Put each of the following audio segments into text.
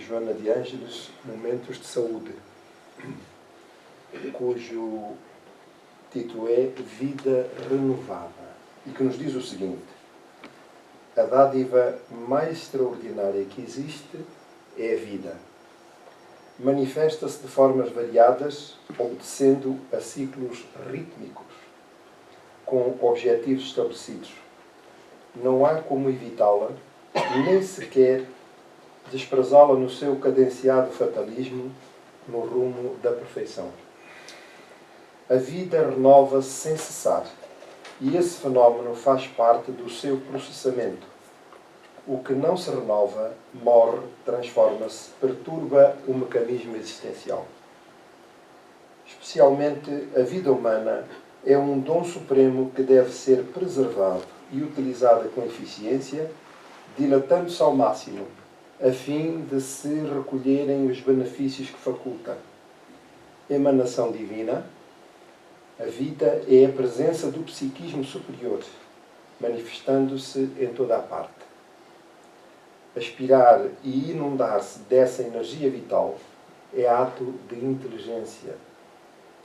Joana de Ângeles, Momentos de Saúde, cujo título é Vida Renovada, e que nos diz o seguinte: a dádiva mais extraordinária que existe é a vida. Manifesta-se de formas variadas, obedecendo a ciclos rítmicos, com objetivos estabelecidos. Não há como evitá-la, nem sequer desprezá-la no seu cadenciado fatalismo no rumo da perfeição. A vida renova-se sem cessar, e esse fenómeno faz parte do seu processamento. O que não se renova, morre, transforma-se, perturba o mecanismo existencial. Especialmente a vida humana é um dom supremo que deve ser preservado e utilizado com eficiência, dilatando-se ao máximo, a fim de se recolherem os benefícios que faculta. Emanação divina. A vida é a presença do psiquismo superior, manifestando-se em toda a parte. Aspirar e inundar-se dessa energia vital é ato de inteligência,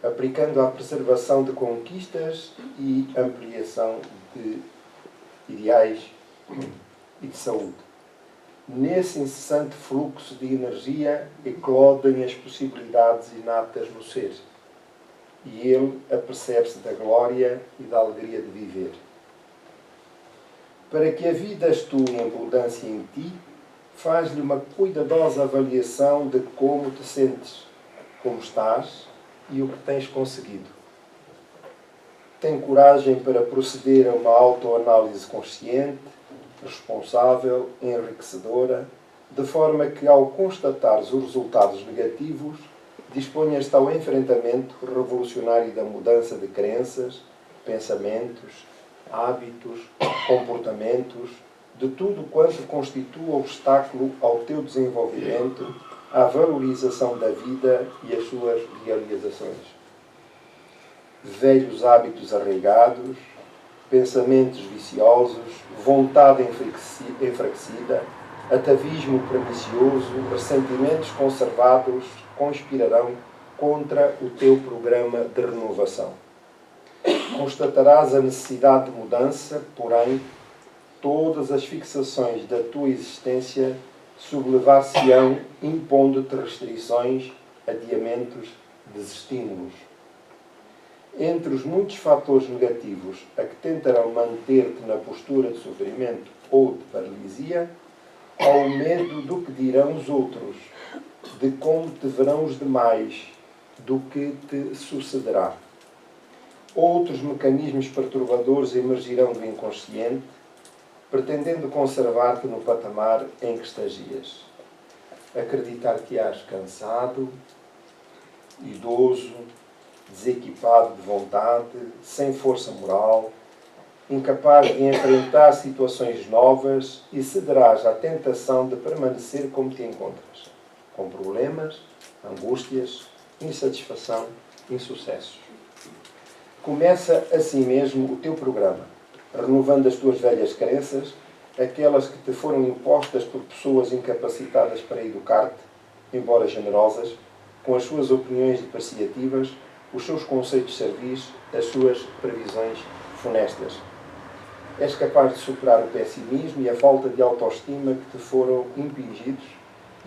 aplicando à preservação de conquistas e ampliação de ideais e de saúde. Nesse incessante fluxo de energia eclodem as possibilidades inatas no ser, e ele apercebe-se da glória e da alegria de viver. Para que a vida atue em abundância em ti, faz-lhe uma cuidadosa avaliação de como te sentes, como estás e o que tens conseguido. Tem coragem para proceder a uma autoanálise consciente, responsável, enriquecedora, de forma que, ao constatares os resultados negativos, disponhas-te ao enfrentamento revolucionário da mudança de crenças, pensamentos, hábitos, comportamentos, de tudo quanto constitua obstáculo ao teu desenvolvimento, à valorização da vida e às suas realizações. Velhos hábitos arraigados, pensamentos viciosos, vontade enfraquecida, atavismo pernicioso, ressentimentos conservados conspirarão contra o teu programa de renovação. Constatarás a necessidade de mudança, porém, todas as fixações da tua existência sublevar-se-ão, impondo-te restrições, adiamentos, desestímulos. Entre os muitos fatores negativos a que tentarão manter-te na postura de sofrimento ou de paralisia, há o medo do que dirão os outros, de como te verão os demais, do que te sucederá. Outros mecanismos perturbadores emergirão do inconsciente, pretendendo conservar-te no patamar em que estagias. Acreditar-te-ás cansado, idoso, desequipado de vontade, sem força moral, incapaz de enfrentar situações novas, e cederás à tentação de permanecer como te encontras, com problemas, angústias, insatisfação, insucessos. Começa assim mesmo o teu programa, renovando as tuas velhas crenças, aquelas que te foram impostas por pessoas incapacitadas para educar-te, embora generosas, com as suas opiniões depreciativas, os seus conceitos servis, as suas previsões funestas. És capaz de superar o pessimismo e a falta de autoestima que te foram impingidos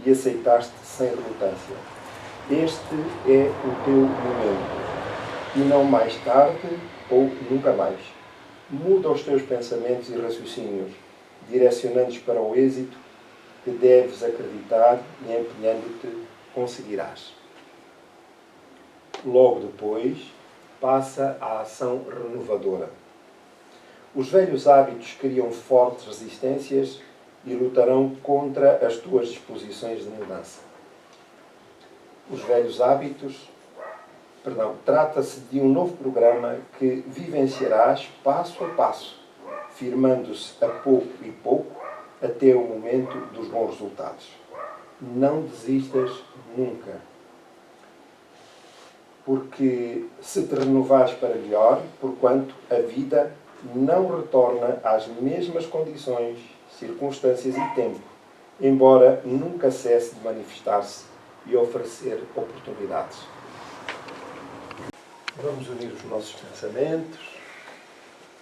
e aceitaste sem relutância. Este é o teu momento, e não mais tarde ou nunca mais. Muda os teus pensamentos e raciocínios, direcionando-os para o êxito que deves acreditar, e empenhando-te, conseguirás. Logo depois, passa à ação renovadora. Os velhos hábitos criam fortes resistências e lutarão contra as tuas disposições de mudança. Os velhos hábitos, trata-se de um novo programa que vivenciarás passo a passo, firmando-se a pouco e pouco até o momento dos bons resultados. Não desistas nunca, porque se te renovares para melhor, porquanto a vida não retorna às mesmas condições, circunstâncias e tempo, embora nunca cesse de manifestar-se e oferecer oportunidades. Vamos unir os nossos pensamentos,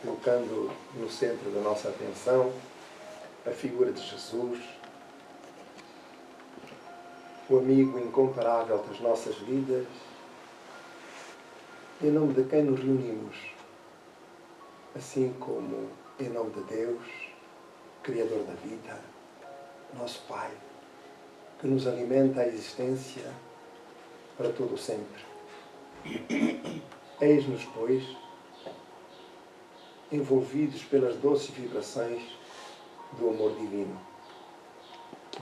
colocando no centro da nossa atenção a figura de Jesus, o amigo incomparável das nossas vidas, em nome de quem nos reunimos, assim como em nome de Deus, Criador da vida, nosso Pai, que nos alimenta a existência para todo o sempre. Eis-nos, pois, envolvidos pelas doces vibrações do amor divino,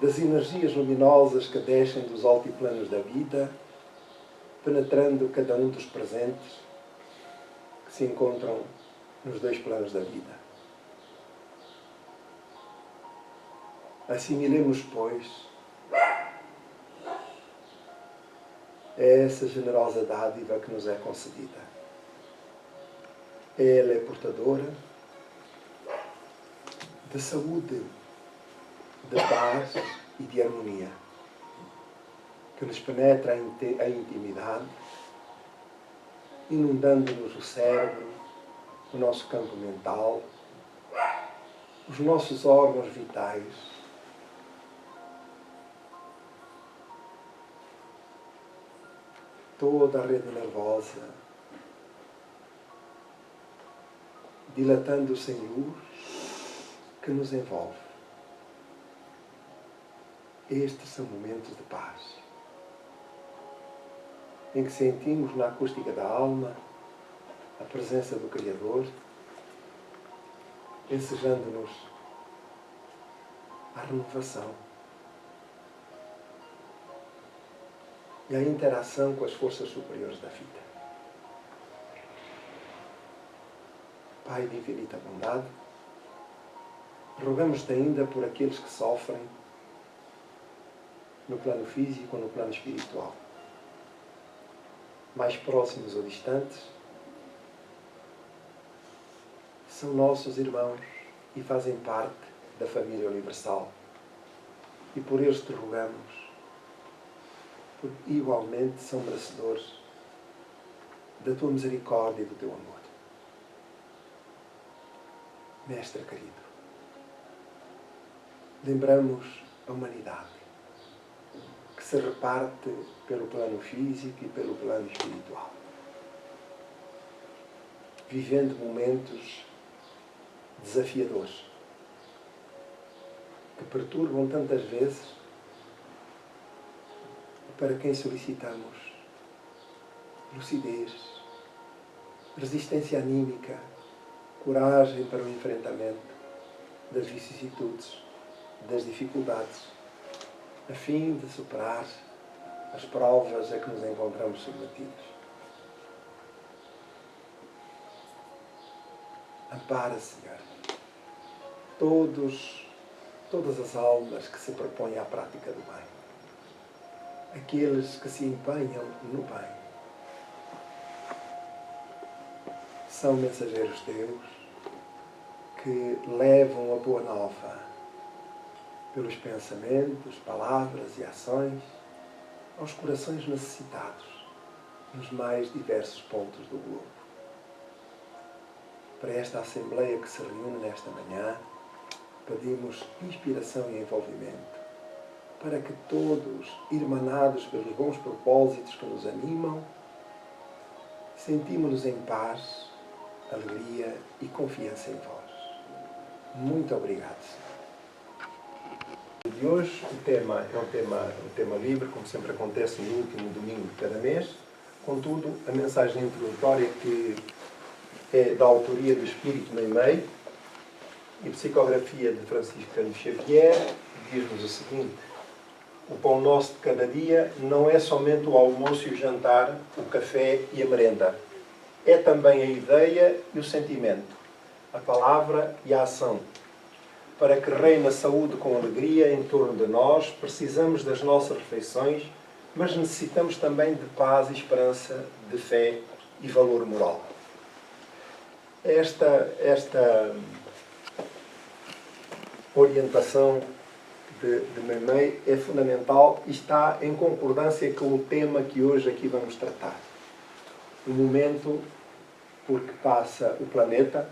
das energias luminosas que descem dos altiplanos da vida, penetrando cada um dos presentes que se encontram nos dois planos da vida. Assimilemos, pois, essa generosa dádiva que nos é concedida. Ela é portadora de saúde, de paz e de harmonia, que nos penetra a intimidade, inundando-nos o cérebro, o nosso campo mental, os nossos órgãos vitais, toda a rede nervosa, dilatando-se em luz que nos envolve. Estes são momentos de paz, em que sentimos na acústica da alma a presença do Criador, ensejando-nos a renovação e a interação com as forças superiores da vida. Pai de infinita bondade, rogamos-te ainda por aqueles que sofrem no plano físico ou no plano espiritual, mais próximos ou distantes, são nossos irmãos e fazem parte da família universal. E por eles te rogamos, porque igualmente são merecedores da tua misericórdia e do teu amor. Mestre querido, lembramos a humanidade, que se reparte pelo plano físico e pelo plano espiritual, vivendo momentos desafiadores, que perturbam tantas vezes, para quem solicitamos lucidez, resistência anímica, coragem para o enfrentamento das vicissitudes, das dificuldades, a fim de superar as provas a que nos encontramos submetidos. Ampara, Senhor, todas as almas que se propõem à prática do bem, aqueles que se empenham no bem. São mensageiros teus que levam a boa nova pelos pensamentos, palavras e ações aos corações necessitados nos mais diversos pontos do globo. Para esta Assembleia que se reúne nesta manhã, pedimos inspiração e envolvimento, para que todos, irmanados pelos bons propósitos que nos animam, sentimos-nos em paz, alegria e confiança em vós. Muito obrigado, Senhor. De hoje o tema é um tema livre, como sempre acontece no último domingo de cada mês. Contudo, a mensagem introdutória, que é da autoria do Espírito Meimei e psicografia de Francisco Cândido Xavier, diz-nos o seguinte: o pão nosso de cada dia não é somente o almoço e o jantar, o café e a merenda. É também a ideia e o sentimento, a palavra e a ação. Para que reine a saúde com alegria em torno de nós, precisamos das nossas refeições, mas necessitamos também de paz e esperança, de fé e valor moral. Esta orientação de Meimei é fundamental e está em concordância com o tema que hoje aqui vamos tratar. O momento por que passa o planeta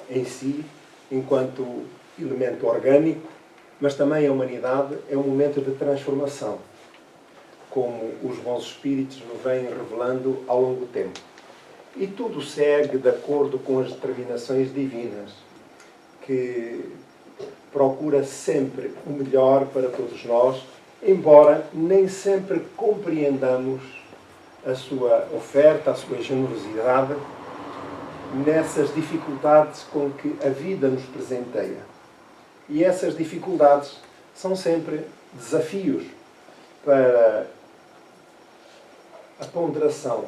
em si, enquanto elemento orgânico, mas também a humanidade, é um momento de transformação, como os bons espíritos nos vêm revelando ao longo do tempo. E tudo segue de acordo com as determinações divinas, que procura sempre o melhor para todos nós, embora nem sempre compreendamos a sua oferta, a sua generosidade, nessas dificuldades com que a vida nos presenteia. E essas dificuldades são sempre desafios para a ponderação,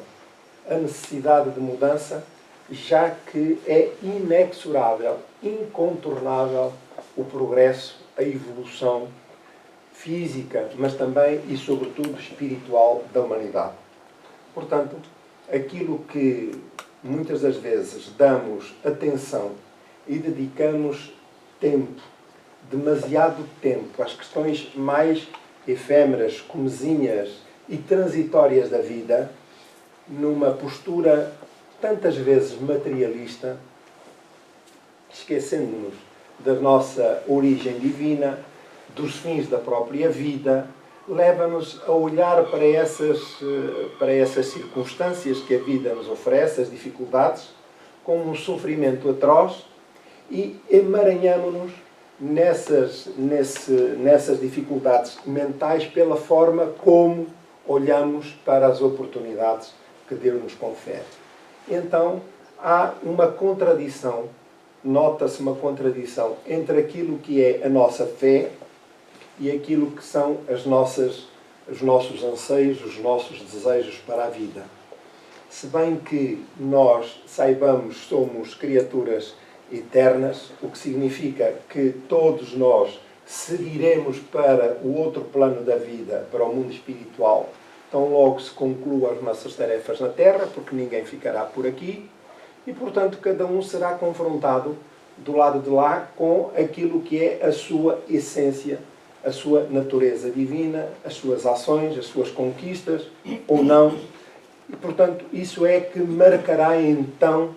a necessidade de mudança, já que é inexorável, incontornável o progresso, a evolução física, mas também e sobretudo espiritual da humanidade. Portanto, aquilo que muitas das vezes damos atenção e dedicamos tempo, demasiado tempo, às questões mais efêmeras, comezinhas e transitórias da vida, numa postura tantas vezes materialista, esquecendo-nos da nossa origem divina, dos fins da própria vida, leva-nos a olhar para essas circunstâncias que a vida nos oferece, as dificuldades, como um sofrimento atroz e emaranhamos-nos nessas dificuldades mentais pela forma como olhamos para as oportunidades que Deus nos confere. Então, há uma contradição, nota-se uma contradição entre aquilo que é a nossa fé e aquilo que são os nossos anseios, os nossos desejos para a vida. Se bem que nós saibamos, somos criaturas eternas, o que significa que todos nós seguiremos para o outro plano da vida, para o mundo espiritual, tão logo se concluam as nossas tarefas na Terra, porque ninguém ficará por aqui, e, portanto, cada um será confrontado do lado de lá com aquilo que é a sua essência, a sua natureza divina, as suas ações, as suas conquistas, ou não. E, portanto, isso é que marcará, então,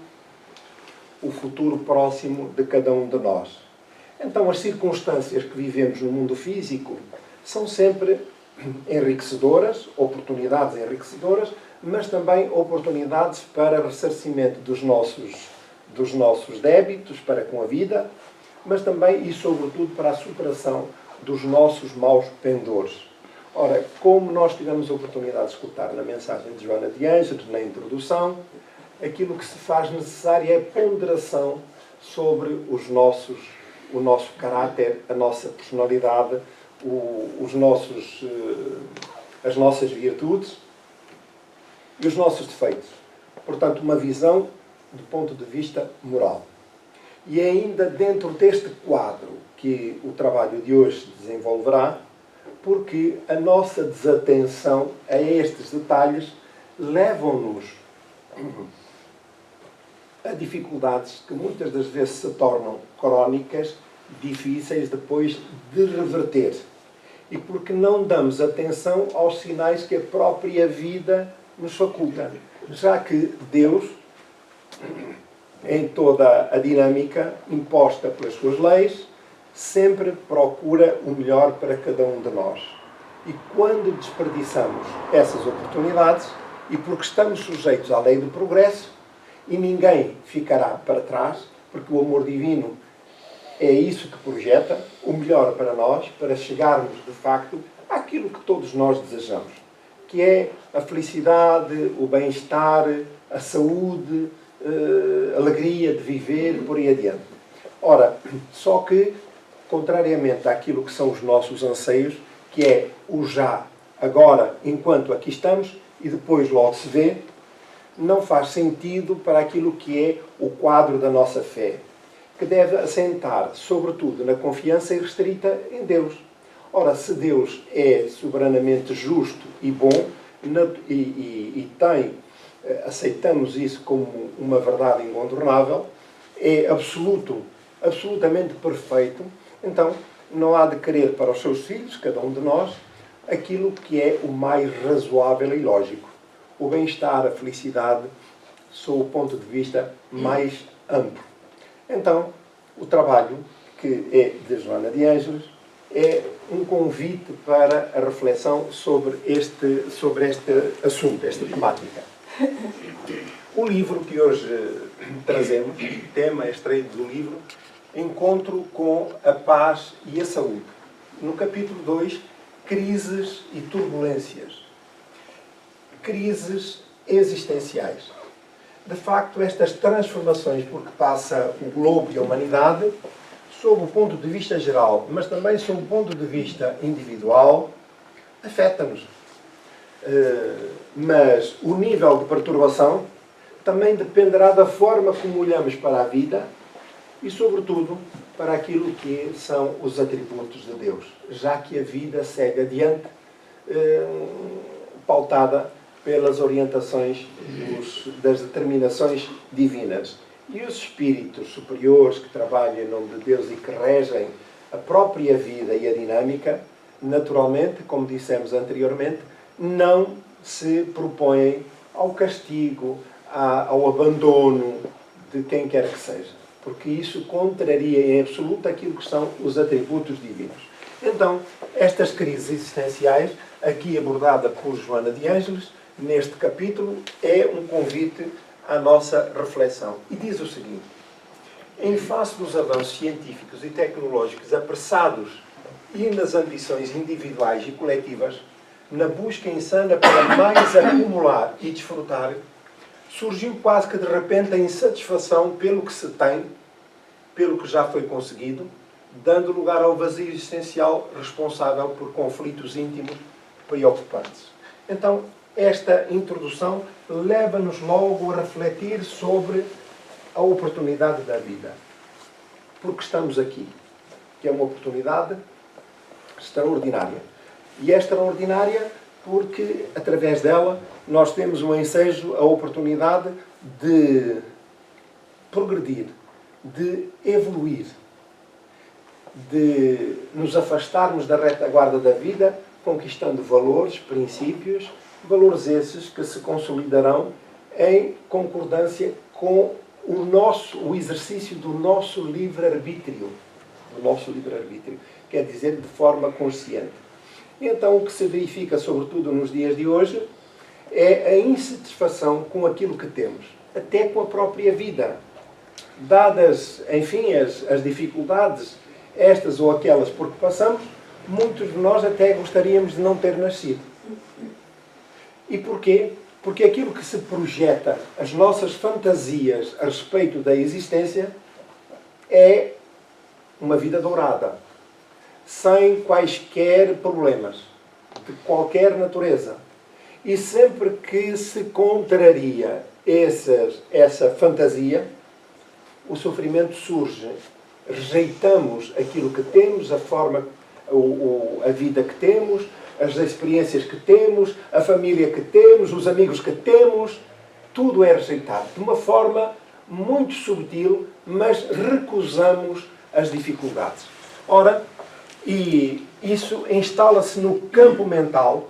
o futuro próximo de cada um de nós. Então, as circunstâncias que vivemos no mundo físico são sempre enriquecedoras, oportunidades enriquecedoras, mas também oportunidades para ressarcimento dos nossos débitos para com a vida, mas também e sobretudo para a superação dos nossos maus pendores. Ora, como nós tivemos a oportunidade de escutar na mensagem de Joana de Ângeles, na introdução, aquilo que se faz necessário é ponderação sobre o nosso caráter, a nossa personalidade, as nossas virtudes e os nossos defeitos. Portanto, uma visão do ponto de vista moral. E é ainda dentro deste quadro que o trabalho de hoje desenvolverá, porque a nossa desatenção a estes detalhes levam-nos a dificuldades que muitas das vezes se tornam crónicas, difíceis depois de reverter. E porque não damos atenção aos sinais que a própria vida nos faculta. Já que Deus, em toda a dinâmica imposta pelas suas leis, sempre procura o melhor para cada um de nós. E quando desperdiçamos essas oportunidades, e porque estamos sujeitos à lei do progresso, e ninguém ficará para trás, porque o amor divino é isso que projeta, o melhor para nós, para chegarmos, de facto, àquilo que todos nós desejamos, que é a felicidade, o bem-estar, a saúde, a alegria de viver, por aí adiante. Ora, só que, contrariamente àquilo que são os nossos anseios, que é o já, agora, enquanto aqui estamos, e depois logo se vê, não faz sentido para aquilo que é o quadro da nossa fé, que deve assentar, sobretudo, na confiança irrestrita em Deus. Ora, se Deus é soberanamente justo e bom, aceitamos isso como uma verdade incontornável, é absolutamente perfeito, então não há de querer para os seus filhos, cada um de nós, aquilo que é o mais razoável e lógico. O bem-estar, a felicidade, sob o ponto de vista mais amplo. Então, o trabalho, que é de Joana de Ângeles, é um convite para a reflexão sobre este assunto, esta temática. O livro que hoje trazemos, o tema é extraído do livro Encontro com a Paz e a Saúde. No capítulo 2, Crises e Turbulências. Crises existenciais. De facto, estas transformações por que passa o globo e a humanidade, sob o ponto de vista geral, mas também sob o ponto de vista individual, afeta-nos. Mas o nível de perturbação também dependerá da forma como olhamos para a vida e, sobretudo, para aquilo que são os atributos de Deus, já que a vida segue adiante, pautada pelas orientações das determinações divinas. E os espíritos superiores que trabalham em nome de Deus e que regem a própria vida e a dinâmica, naturalmente, como dissemos anteriormente, não se propõem ao castigo, ao abandono de quem quer que seja, porque isso contraria em absoluto aquilo que são os atributos divinos. Então, estas crises existenciais, aqui abordada por Joana de Ângeles, neste capítulo, é um convite à nossa reflexão. E diz o seguinte: em face dos avanços científicos e tecnológicos apressados e nas ambições individuais e coletivas, na busca insana para mais acumular e desfrutar, surgiu quase que de repente a insatisfação pelo que se tem, pelo que já foi conseguido, dando lugar ao vazio existencial responsável por conflitos íntimos preocupantes. Então, esta introdução leva-nos logo a refletir sobre a oportunidade da vida. Porque estamos aqui, que é uma oportunidade extraordinária. E é extraordinária porque, através dela, nós temos um ensejo, a oportunidade de progredir, de evoluir, de nos afastarmos da retaguarda da vida, conquistando valores, princípios, valores esses que se consolidarão em concordância com o exercício do nosso livre-arbítrio. Do nosso livre-arbítrio. Quer dizer, de forma consciente. Então, o que se verifica, sobretudo nos dias de hoje, é a insatisfação com aquilo que temos, até com a própria vida. Dadas, enfim, as dificuldades, estas ou aquelas por que passamos, muitos de nós até gostaríamos de não ter nascido. E porquê? Porque aquilo que se projeta, as nossas fantasias a respeito da existência, é uma vida dourada, sem quaisquer problemas, de qualquer natureza. E sempre que se contraria essa fantasia, o sofrimento surge. Rejeitamos aquilo que temos, a forma, a vida que temos, as experiências que temos, a família que temos, os amigos que temos, tudo é rejeitado. De uma forma muito subtil, mas recusamos as dificuldades. Ora, e isso instala-se no campo mental,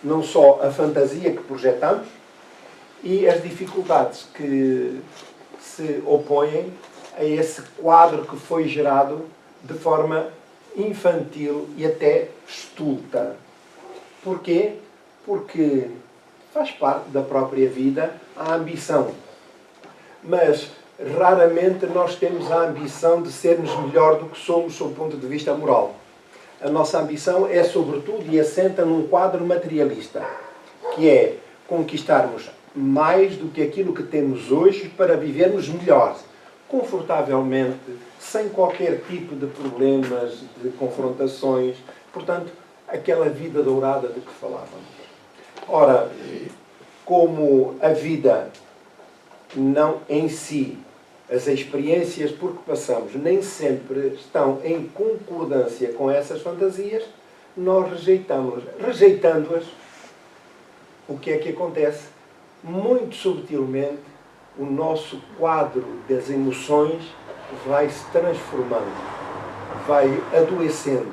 não só a fantasia que projetamos e as dificuldades que se opõem a esse quadro que foi gerado de forma infantil e até estulta. Porquê? Porque faz parte da própria vida a ambição. Mas raramente nós temos a ambição de sermos melhor do que somos sob o ponto de vista moral. A nossa ambição é, sobretudo, e assenta num quadro materialista, que é conquistarmos mais do que aquilo que temos hoje para vivermos melhor, confortavelmente, sem qualquer tipo de problemas, de confrontações. Portanto, aquela vida dourada de que falávamos. Ora, como a vida não em si, as experiências por que passamos nem sempre estão em concordância com essas fantasias, nós rejeitamos-las. Rejeitando-as, o que é que acontece? Muito subtilmente, o nosso quadro das emoções vai se transformando, vai adoecendo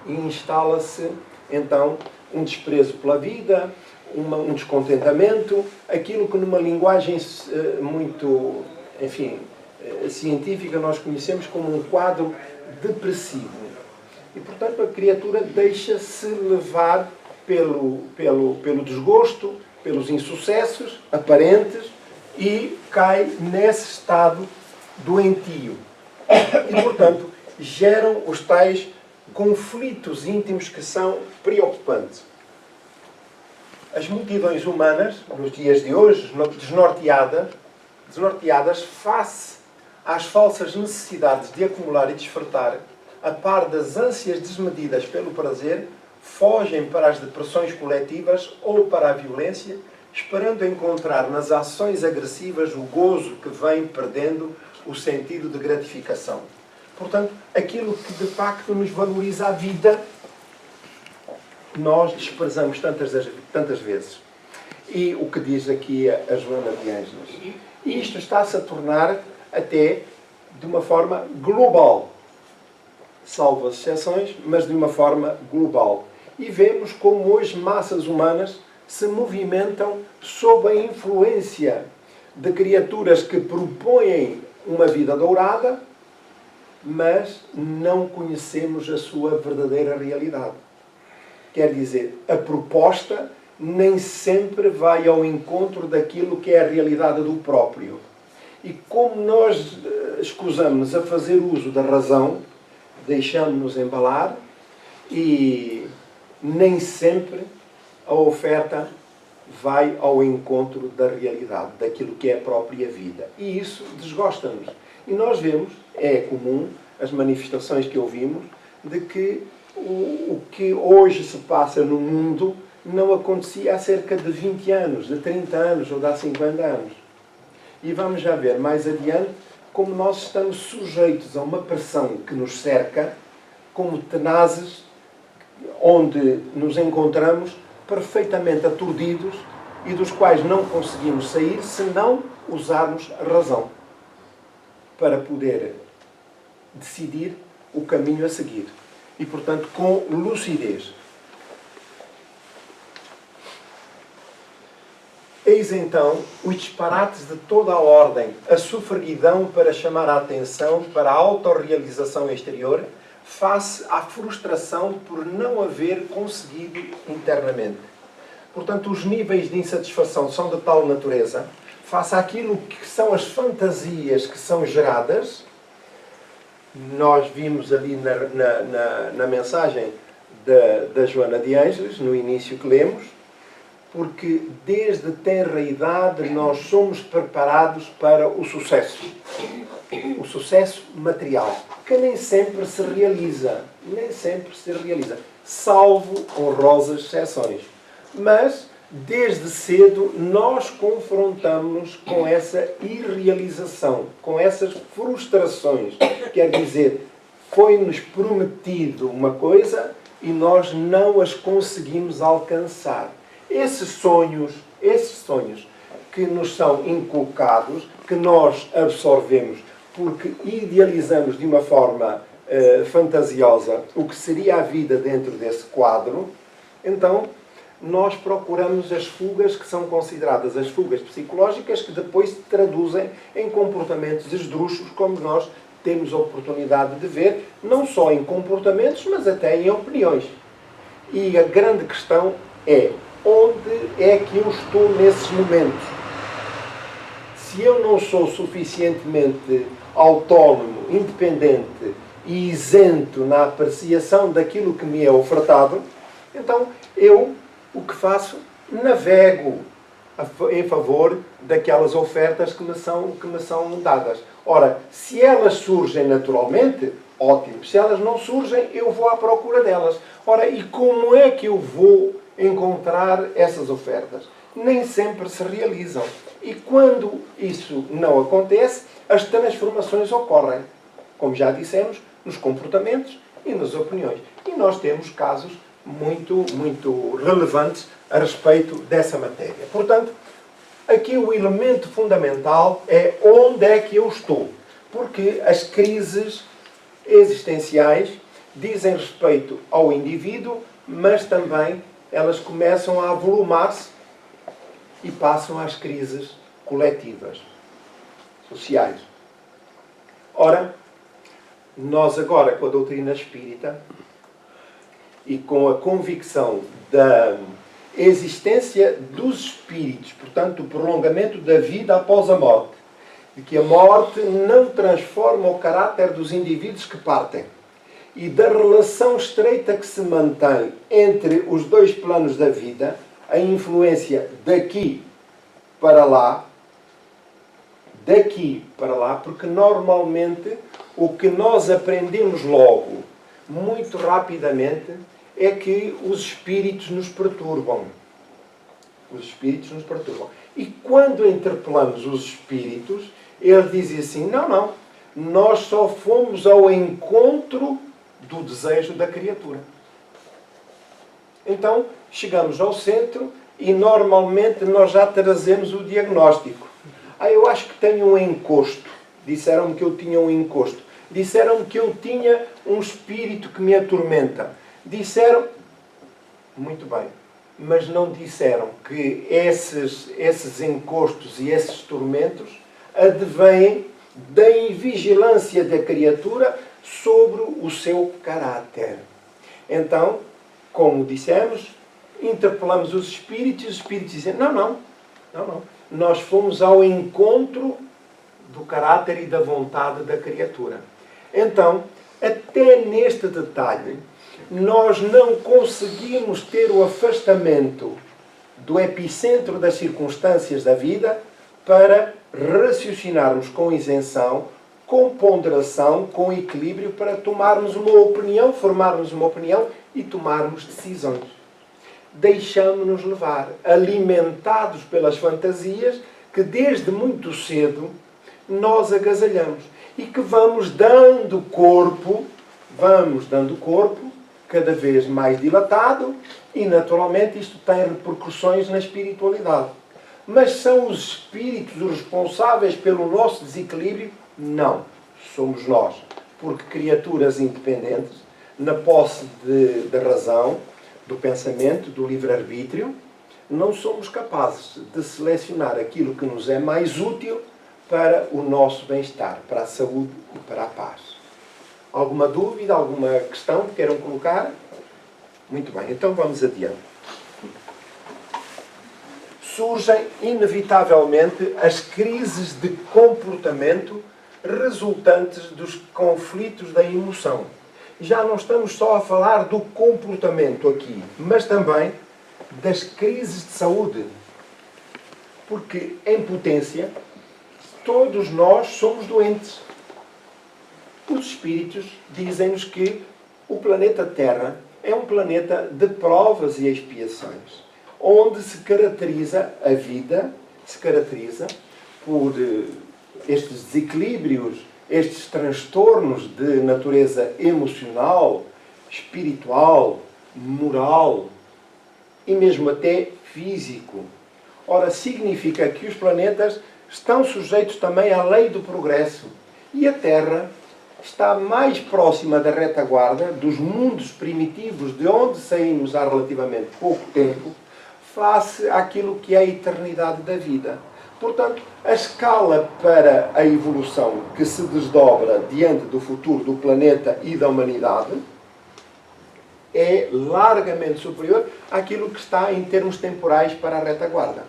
e instala-se então um desprezo pela vida, um descontentamento, aquilo que numa linguagem muito, enfim, científica nós conhecemos como um quadro depressivo. E, portanto, a criatura deixa-se levar pelo desgosto, pelos insucessos aparentes e cai nesse estado doentio. E, portanto, geram os tais conflitos íntimos que são preocupantes. As multidões humanas, nos dias de hoje, desnorteadas face às falsas necessidades de acumular e desfrutar, a par das ânsias desmedidas pelo prazer, fogem para as depressões coletivas ou para a violência, esperando encontrar nas ações agressivas o gozo que vem perdendo o sentido de gratificação. Portanto, aquilo que de facto nos valoriza a vida, nós desprezamos tantas vezes. E o que diz aqui a Joana de Ângeles? Isto está-se a tornar até de uma forma global. Salvo as exceções, mas de uma forma global. E vemos como hoje massas humanas se movimentam sob a influência de criaturas que propõem uma vida dourada, mas não conhecemos a sua verdadeira realidade. Quer dizer, a proposta nem sempre vai ao encontro daquilo que é a realidade do próprio. E como nós escusamos a fazer uso da razão, deixamos-nos embalar e nem sempre a oferta vai ao encontro da realidade, daquilo que é a própria vida. E isso desgosta-nos. E nós vemos, é comum, as manifestações que ouvimos, de que o que hoje se passa no mundo não acontecia há cerca de 20 anos, de 30 anos ou de há 50 anos. E vamos já ver mais adiante como nós estamos sujeitos a uma pressão que nos cerca, como tenazes, onde nos encontramos perfeitamente aturdidos e dos quais não conseguimos sair se não usarmos a razão para poder decidir o caminho a seguir. E, portanto, com lucidez. Eis então os disparates de toda a ordem, a sofreguidão para chamar a atenção para a autorrealização exterior, face à frustração por não haver conseguido internamente. Portanto, os níveis de insatisfação são de tal natureza, face àquilo que são as fantasias que são geradas. Nós vimos ali na mensagem da Joana de Ângeles, no início que lemos, porque desde tenra idade nós somos preparados para o sucesso material, que nem sempre se realiza, salvo honrosas exceções. Mas, desde cedo, nós confrontamos-nos com essa irrealização, com essas frustrações. Quer dizer, foi-nos prometido uma coisa e nós não as conseguimos alcançar. Esses sonhos que nos são inculcados, que nós absorvemos, porque idealizamos de uma forma fantasiosa o que seria a vida dentro desse quadro, então nós procuramos as fugas que são consideradas as fugas psicológicas, que depois se traduzem em comportamentos esdrúxulos, como nós temos a oportunidade de ver, não só em comportamentos, mas até em opiniões. E a grande questão é: onde é que eu estou nesses momentos? Se eu não sou suficientemente autónomo, independente e isento na apreciação daquilo que me é ofertado, então eu, o que faço? Navego em favor daquelas ofertas que me são dadas. Ora, se elas surgem naturalmente, ótimo. Se elas não surgem, eu vou à procura delas. Ora, e como é que eu vou encontrar essas ofertas? Nem sempre se realizam. E quando isso não acontece, as transformações ocorrem, como já dissemos, nos comportamentos e nas opiniões. E nós temos casos muito relevantes a respeito dessa matéria. Portanto, aqui o elemento fundamental é onde é que eu estou. Porque as crises existenciais dizem respeito ao indivíduo, mas também elas começam a avolumar-se e passam às crises coletivas, sociais. Ora, nós agora, com a doutrina espírita e com a convicção da existência dos espíritos, portanto, o prolongamento da vida após a morte, de que a morte não transforma o caráter dos indivíduos que partem, e da relação estreita que se mantém entre os dois planos da vida, a influência daqui para lá, porque normalmente o que nós aprendemos logo, muito rapidamente, é que os espíritos nos perturbam. Os espíritos nos perturbam. E quando interpelamos os espíritos, eles dizem assim, não, nós só fomos ao encontro do desejo da criatura. Então, chegamos ao centro e normalmente nós já trazemos o diagnóstico. Eu acho que tenho um encosto. Disseram-me que eu tinha um encosto. Disseram-me que eu tinha um espírito que me atormenta. Disseram... Muito bem. Mas não disseram que esses encostos e esses tormentos advêm da invigilância da criatura sobre o seu caráter. Então, como dissemos, interpelamos os espíritos e os espíritos dizem, não. Nós fomos ao encontro do caráter e da vontade da criatura. Então, até neste detalhe, nós não conseguimos ter o afastamento do epicentro das circunstâncias da vida para raciocinarmos com isenção, com ponderação, com equilíbrio, para tomarmos uma opinião, formarmos uma opinião e tomarmos decisões. Deixamos-nos levar, alimentados pelas fantasias que desde muito cedo nós agasalhamos e que vamos dando corpo cada vez mais dilatado e naturalmente isto tem repercussões na espiritualidade. Mas são os espíritos os responsáveis pelo nosso desequilíbrio? Não. Somos nós. Porque criaturas independentes, na posse da razão, do pensamento, do livre-arbítrio, não somos capazes de selecionar aquilo que nos é mais útil para o nosso bem-estar, para a saúde e para a paz. Alguma dúvida, alguma questão que queiram colocar? Muito bem, então vamos adiante. Surgem, inevitavelmente, as crises de comportamento resultantes dos conflitos da emoção. Já não estamos só a falar do comportamento aqui, mas também das crises de saúde. Porque, em potência, todos nós somos doentes. Os espíritos dizem-nos que o planeta Terra é um planeta de provas e expiações, onde se caracteriza a vida, se caracteriza por estes desequilíbrios, estes transtornos de natureza emocional, espiritual, moral e mesmo até físico. Ora, significa que os planetas estão sujeitos também à lei do progresso e a Terra está mais próxima da retaguarda dos mundos primitivos de onde saímos há relativamente pouco tempo, face àquilo que é a eternidade da vida. Portanto, a escala para a evolução que se desdobra diante do futuro do planeta e da humanidade é largamente superior àquilo que está em termos temporais para a retaguarda.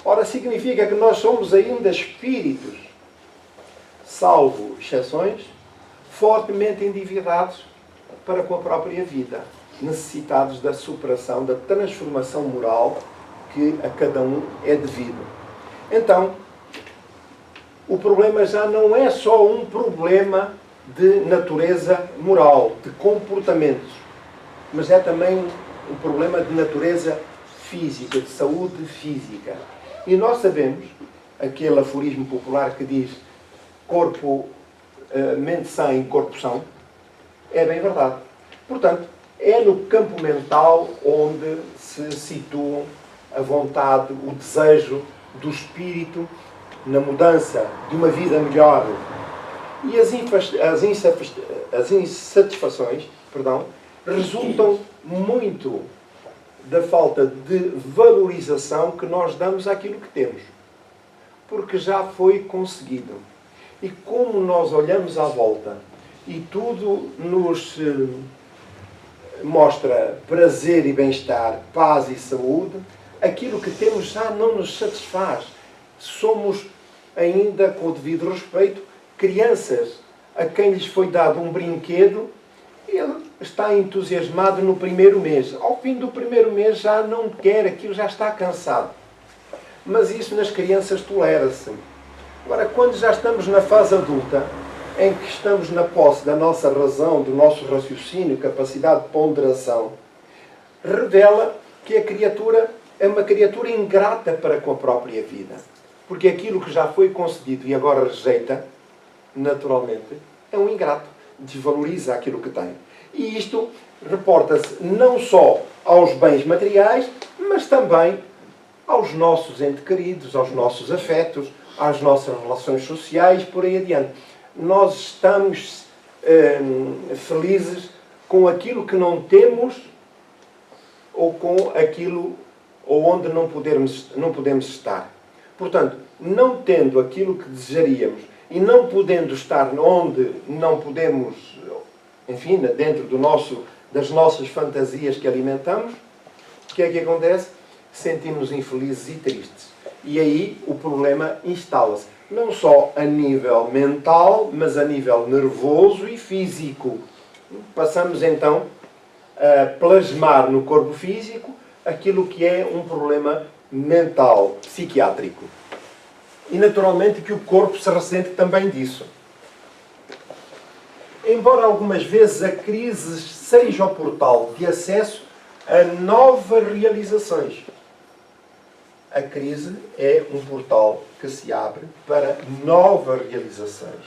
Ora, significa que nós somos ainda espíritos, salvo exceções, fortemente endividados para com a própria vida, necessitados da superação, da transformação moral que a cada um é devido. Então, o problema já não é só um problema de natureza moral, de comportamentos, mas é também um problema de natureza física, de saúde física. E nós sabemos, aquele aforismo popular que diz mente sã em corpo são, é bem verdade. Portanto, é no campo mental onde se situam a vontade, o desejo do espírito na mudança de uma vida melhor. E as insatisfações, resultam muito da falta de valorização que nós damos àquilo que temos. Porque já foi conseguido. E como nós olhamos à volta e tudo nos mostra prazer e bem-estar, paz e saúde, aquilo que temos já não nos satisfaz. Somos ainda, com o devido respeito, crianças a quem lhes foi dado um brinquedo, ele está entusiasmado no primeiro mês. Ao fim do primeiro mês já não quer aquilo, já está cansado. Mas isso nas crianças tolera-se. Agora, quando já estamos na fase adulta, em que estamos na posse da nossa razão, do nosso raciocínio, capacidade de ponderação, revela que a criatura é uma criatura ingrata para com a própria vida. Porque aquilo que já foi concedido e agora rejeita, naturalmente, é um ingrato. Desvaloriza aquilo que tem. E isto reporta-se não só aos bens materiais, mas também aos nossos entes queridos, aos nossos afetos, às nossas relações sociais, por aí adiante. Nós estamos felizes com aquilo que não temos ou com aquilo ou onde não podemos estar. Portanto, não tendo aquilo que desejaríamos e não podendo estar onde não podemos, enfim, dentro das nossas fantasias que alimentamos, o que é que acontece? Sentimos infelizes e tristes. E aí o problema instala-se. Não só a nível mental, mas a nível nervoso e físico. Passamos então a plasmar no corpo físico aquilo que é um problema mental, psiquiátrico. E naturalmente que o corpo se ressente também disso. Embora algumas vezes a crise seja o portal de acesso a novas realizações, a crise é um portal que se abre para novas realizações.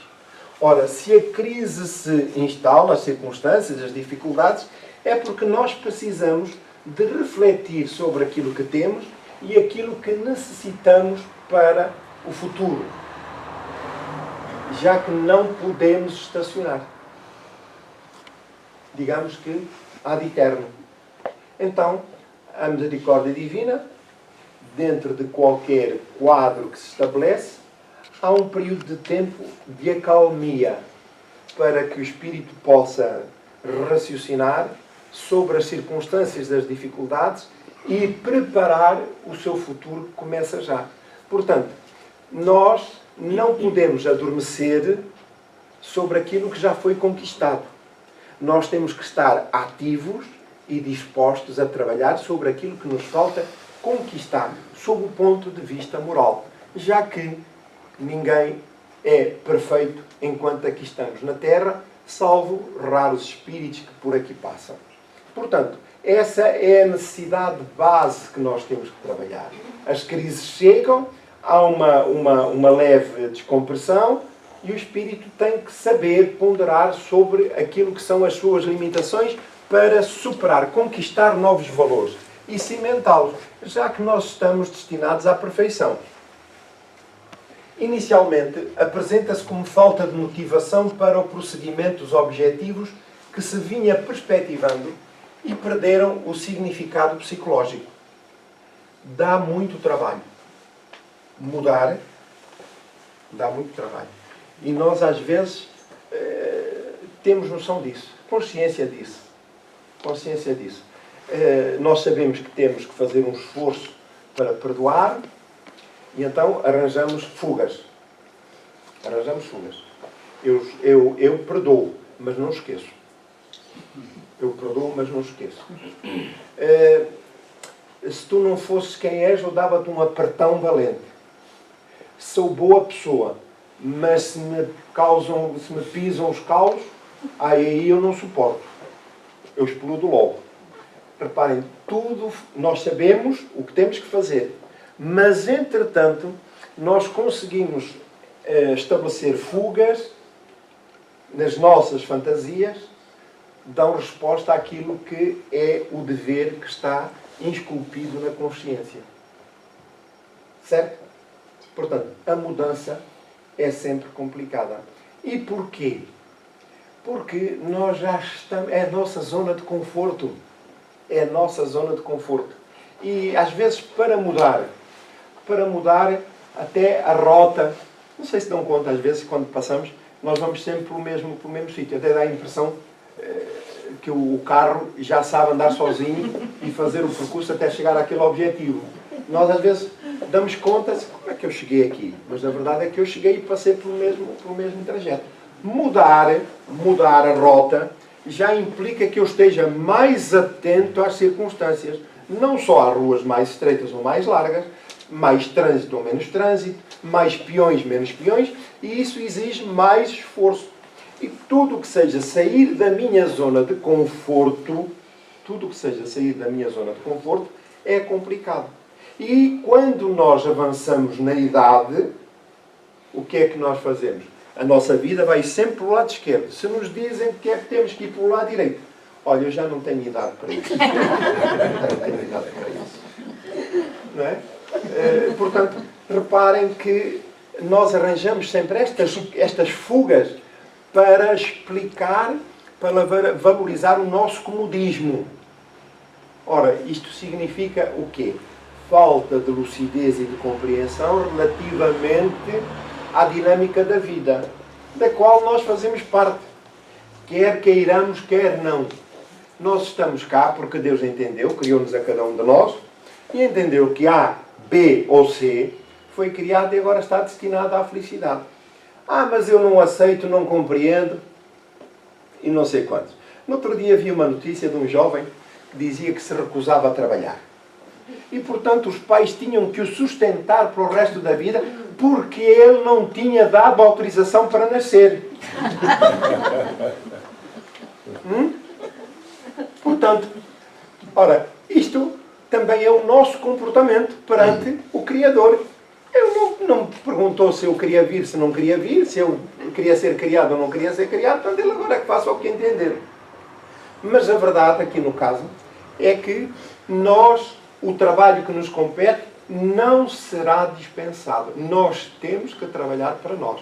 Ora, se a crise se instala, as circunstâncias, as dificuldades, é porque nós precisamos de refletir sobre aquilo que temos e aquilo que necessitamos para o futuro, já que não podemos estacionar. Digamos que há de eterno. Então, a misericórdia divina, dentro de qualquer quadro que se estabelece, há um período de tempo de acalmia para que o espírito possa raciocinar sobre as circunstâncias das dificuldades e preparar o seu futuro que começa já. Portanto, nós não podemos adormecer sobre aquilo que já foi conquistado. Nós temos que estar ativos e dispostos a trabalhar sobre aquilo que nos falta conquistar, sob o ponto de vista moral, já que ninguém é perfeito enquanto aqui estamos na Terra, salvo raros espíritos que por aqui passam. Portanto, essa é a necessidade base que nós temos que trabalhar. As crises chegam, há uma leve descompressão e o espírito tem que saber ponderar sobre aquilo que são as suas limitações para superar, conquistar novos valores e cimentá-los, já que nós estamos destinados à perfeição. Inicialmente, apresenta-se como falta de motivação para o prosseguimento dos objetivos que se vinha perspectivando e perderam o significado psicológico. Dá muito trabalho. Mudar dá muito trabalho. E nós, às vezes, temos noção disso, consciência disso. Consciência disso. Nós sabemos que temos que fazer um esforço para perdoar e então arranjamos fugas. Arranjamos fugas. Eu perdoo, mas não esqueço. Eu perdoo, mas não esqueço. Se tu não fosses quem és, eu dava-te um apertão valente. Sou boa pessoa, mas se me pisam os calos, aí eu não suporto. Eu explodo logo. Reparem, tudo nós sabemos o que temos que fazer, mas entretanto nós conseguimos estabelecer fugas nas nossas fantasias, dão resposta àquilo que é o dever que está esculpido na consciência. Certo? Portanto, a mudança é sempre complicada. E porquê? Porque nós já estamos... É a nossa zona de conforto. É a nossa zona de conforto. E às vezes para mudar até a rota, não sei se dão conta, às vezes quando passamos, nós vamos sempre pelo mesmo sítio. Até dá a impressão que o carro já sabe andar sozinho e fazer o percurso até chegar àquele objetivo. Nós às vezes damos conta, como é que eu cheguei aqui? Mas a verdade é que eu cheguei e passei pelo mesmo trajeto. Mudar a rota já implica que eu esteja mais atento às circunstâncias. Não só às ruas mais estreitas ou mais largas, mais trânsito ou menos trânsito, mais peões, menos peões, e isso exige mais esforço. E tudo o que seja sair da minha zona de conforto, é complicado. E quando nós avançamos na idade, o que é que nós fazemos? A nossa vida vai sempre para o lado esquerdo. Se nos dizem que é que temos que ir para o lado direito, olha, eu já não tenho idade para isso. Não é? Portanto, reparem que nós arranjamos sempre estas fugas para explicar, para valorizar o nosso comodismo. Ora, isto significa o quê? Falta de lucidez e de compreensão relativamente à dinâmica da vida, da qual nós fazemos parte. Quer queiramos, quer não. Nós estamos cá porque Deus entendeu, criou-nos a cada um de nós, e entendeu que A, B ou C foi criado e agora está destinado à felicidade. Mas eu não aceito, não compreendo, e não sei quantos. No outro dia vi uma notícia de um jovem que dizia que se recusava a trabalhar. E, portanto, os pais tinham que o sustentar para o resto da vida porque ele não tinha dado autorização para nascer. Portanto, ora, isto também é o nosso comportamento perante o Criador. Ele não me perguntou se eu queria vir, se não queria vir, se eu queria ser criado ou não queria ser criado, portanto ele agora é que faça o que entender. Mas a verdade, aqui no caso, é que o trabalho que nos compete não será dispensado. Nós temos que trabalhar para nós.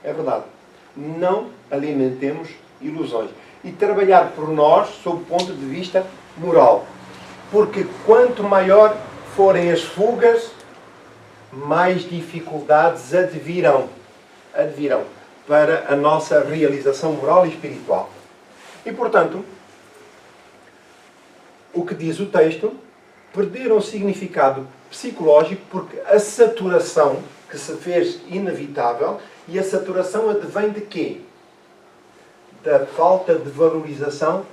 É verdade. Não alimentemos ilusões. E trabalhar por nós, sob o ponto de vista moral. Porque quanto maior forem as fugas, mais dificuldades advirão para a nossa realização moral e espiritual. E, portanto, o que diz o texto, perderam o significado psicológico porque a saturação que se fez inevitável, e a saturação advém de quê? Da falta de valorização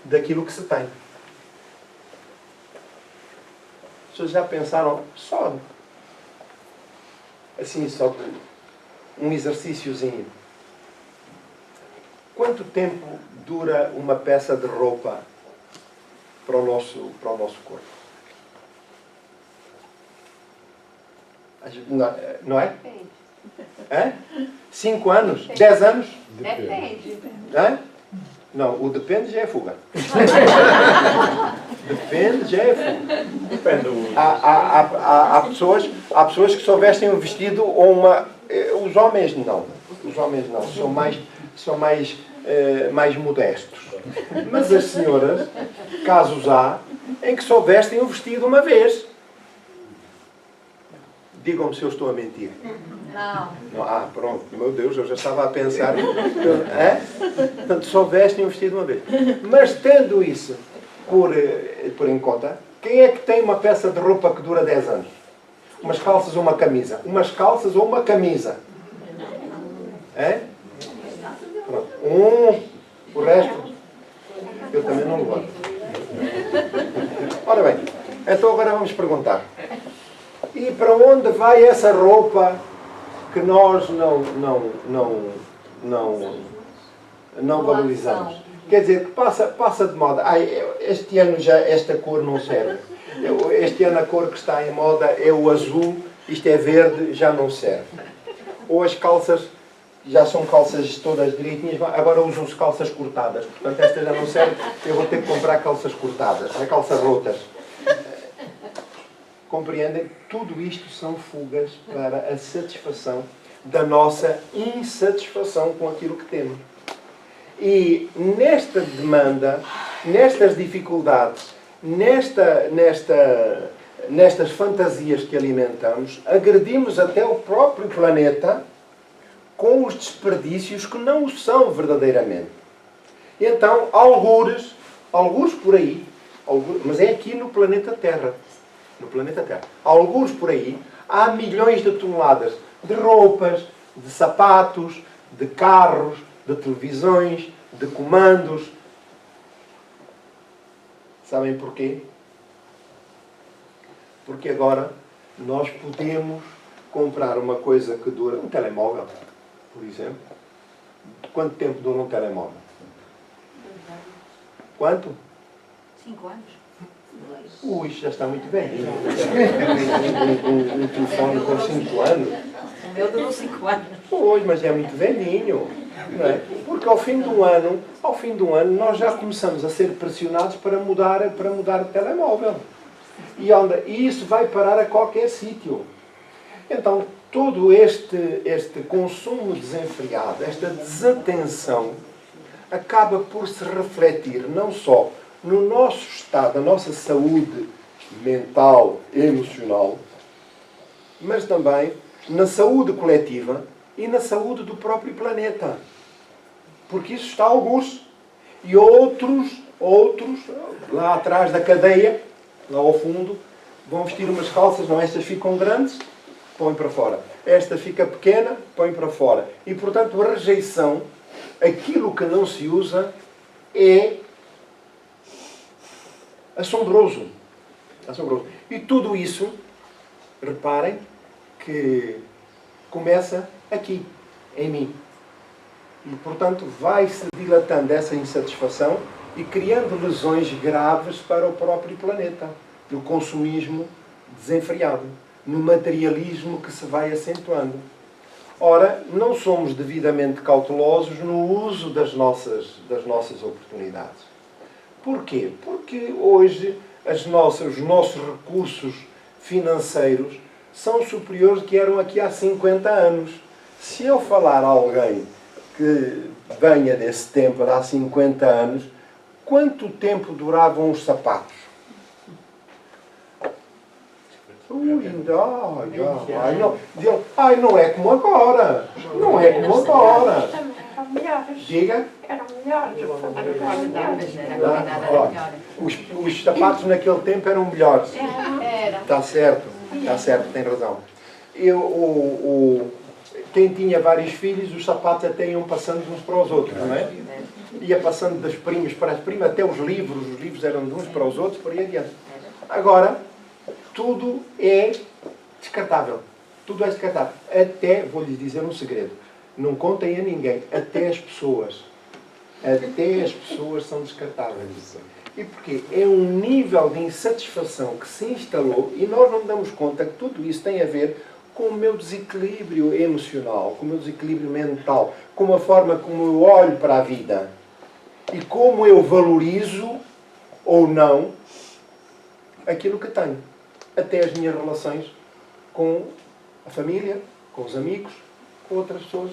daquilo que se tem. As pessoas já pensaram, só um exercíciozinho. Quanto tempo dura uma peça de roupa para o nosso corpo? Não é? Depende. 5 anos? 10 anos? Depende. Não, o depende já é fuga. Depende já é fuga. Depende. Há pessoas que só vestem um vestido ou uma... Os homens não. São mais modestos. Mas as senhoras, casos há, em que só vestem um vestido uma vez. Digam-me se eu estou a mentir. Não. Pronto. Meu Deus, eu já estava a pensar. Portanto, só vestem um vestido uma vez. Mas tendo isso por em conta, quem é que tem uma peça de roupa que dura 10 anos? Umas calças ou uma camisa? Umas calças ou uma camisa? Pronto. O resto, eu também não gosto. Ora bem, então agora vamos perguntar. E para onde vai essa roupa que nós não valorizamos? Quer dizer, que passa de moda. Este ano já esta cor não serve. Este ano a cor que está em moda é o azul, isto é verde, já não serve. Ou as calças já são calças todas direitinhas, agora usam-se calças cortadas. Portanto, esta já não serve, eu vou ter que comprar calças cortadas, calças rotas. Compreendem? Tudo isto são fugas para a satisfação da nossa insatisfação com aquilo que temos. E nesta demanda, nestas dificuldades, nestas fantasias que alimentamos, agredimos até o próprio planeta com os desperdícios que não o são verdadeiramente. E então, algures por aí, mas é aqui no planeta Terra. No planeta Terra. Algures por aí, há milhões de toneladas de roupas, de sapatos, de carros, de televisões, de comandos. Sabem porquê? Porque agora nós podemos comprar uma coisa que dura, um telemóvel, por exemplo. Quanto tempo dura um telemóvel? Quanto? 5 anos. Ui, já está muito velho. Um telefone com 5 anos. O meu durou 5 anos. Pois, mas é muito velhinho. Não é? Porque ao fim do ano, nós já começamos a ser pressionados para mudar de telemóvel. E isso vai parar a qualquer sítio. Então, todo este consumo desenfreado, esta desatenção, acaba por se refletir não só no nosso estado, na nossa saúde mental e emocional, mas também na saúde coletiva e na saúde do próprio planeta. Porque isso está a algures. E outros, lá atrás da cadeia, lá ao fundo, vão vestir umas calças, não, estas ficam grandes, põem para fora. Esta fica pequena, põem para fora. E, portanto, a rejeição, aquilo que não se usa, é assombroso. E tudo isso, reparem, que começa aqui, em mim. E, portanto, vai-se dilatando essa insatisfação e criando lesões graves para o próprio planeta. No consumismo desenfreado. No materialismo que se vai acentuando. Ora, não somos devidamente cautelosos no uso das nossas oportunidades. Porquê? Porque hoje os nossos recursos financeiros são superiores que eram aqui há 50 anos. Se eu falar a alguém que venha desse tempo, de há 50 anos, quanto tempo duravam os sapatos? Não é como agora. Não é como agora. Eram melhores. Diga. Eram melhores. Os sapatos naquele tempo eram melhores. Era. Está certo, tem razão. Quem tinha vários filhos, os sapatos até iam passando de uns para os outros, não é? Ia passando das primas para as primas, até os livros eram de uns para os outros, por aí adiante. Agora, tudo é descartável. Tudo é descartável. Até, vou-lhes dizer um segredo, não contem a ninguém, até as pessoas. Até as pessoas são descartáveis. E porquê? É um nível de insatisfação que se instalou e nós não damos conta que tudo isso tem a ver com o meu desequilíbrio emocional, com o meu desequilíbrio mental, com a forma como eu olho para a vida e como eu valorizo ou não aquilo que tenho. Até as minhas relações com a família, com os amigos, com outras pessoas,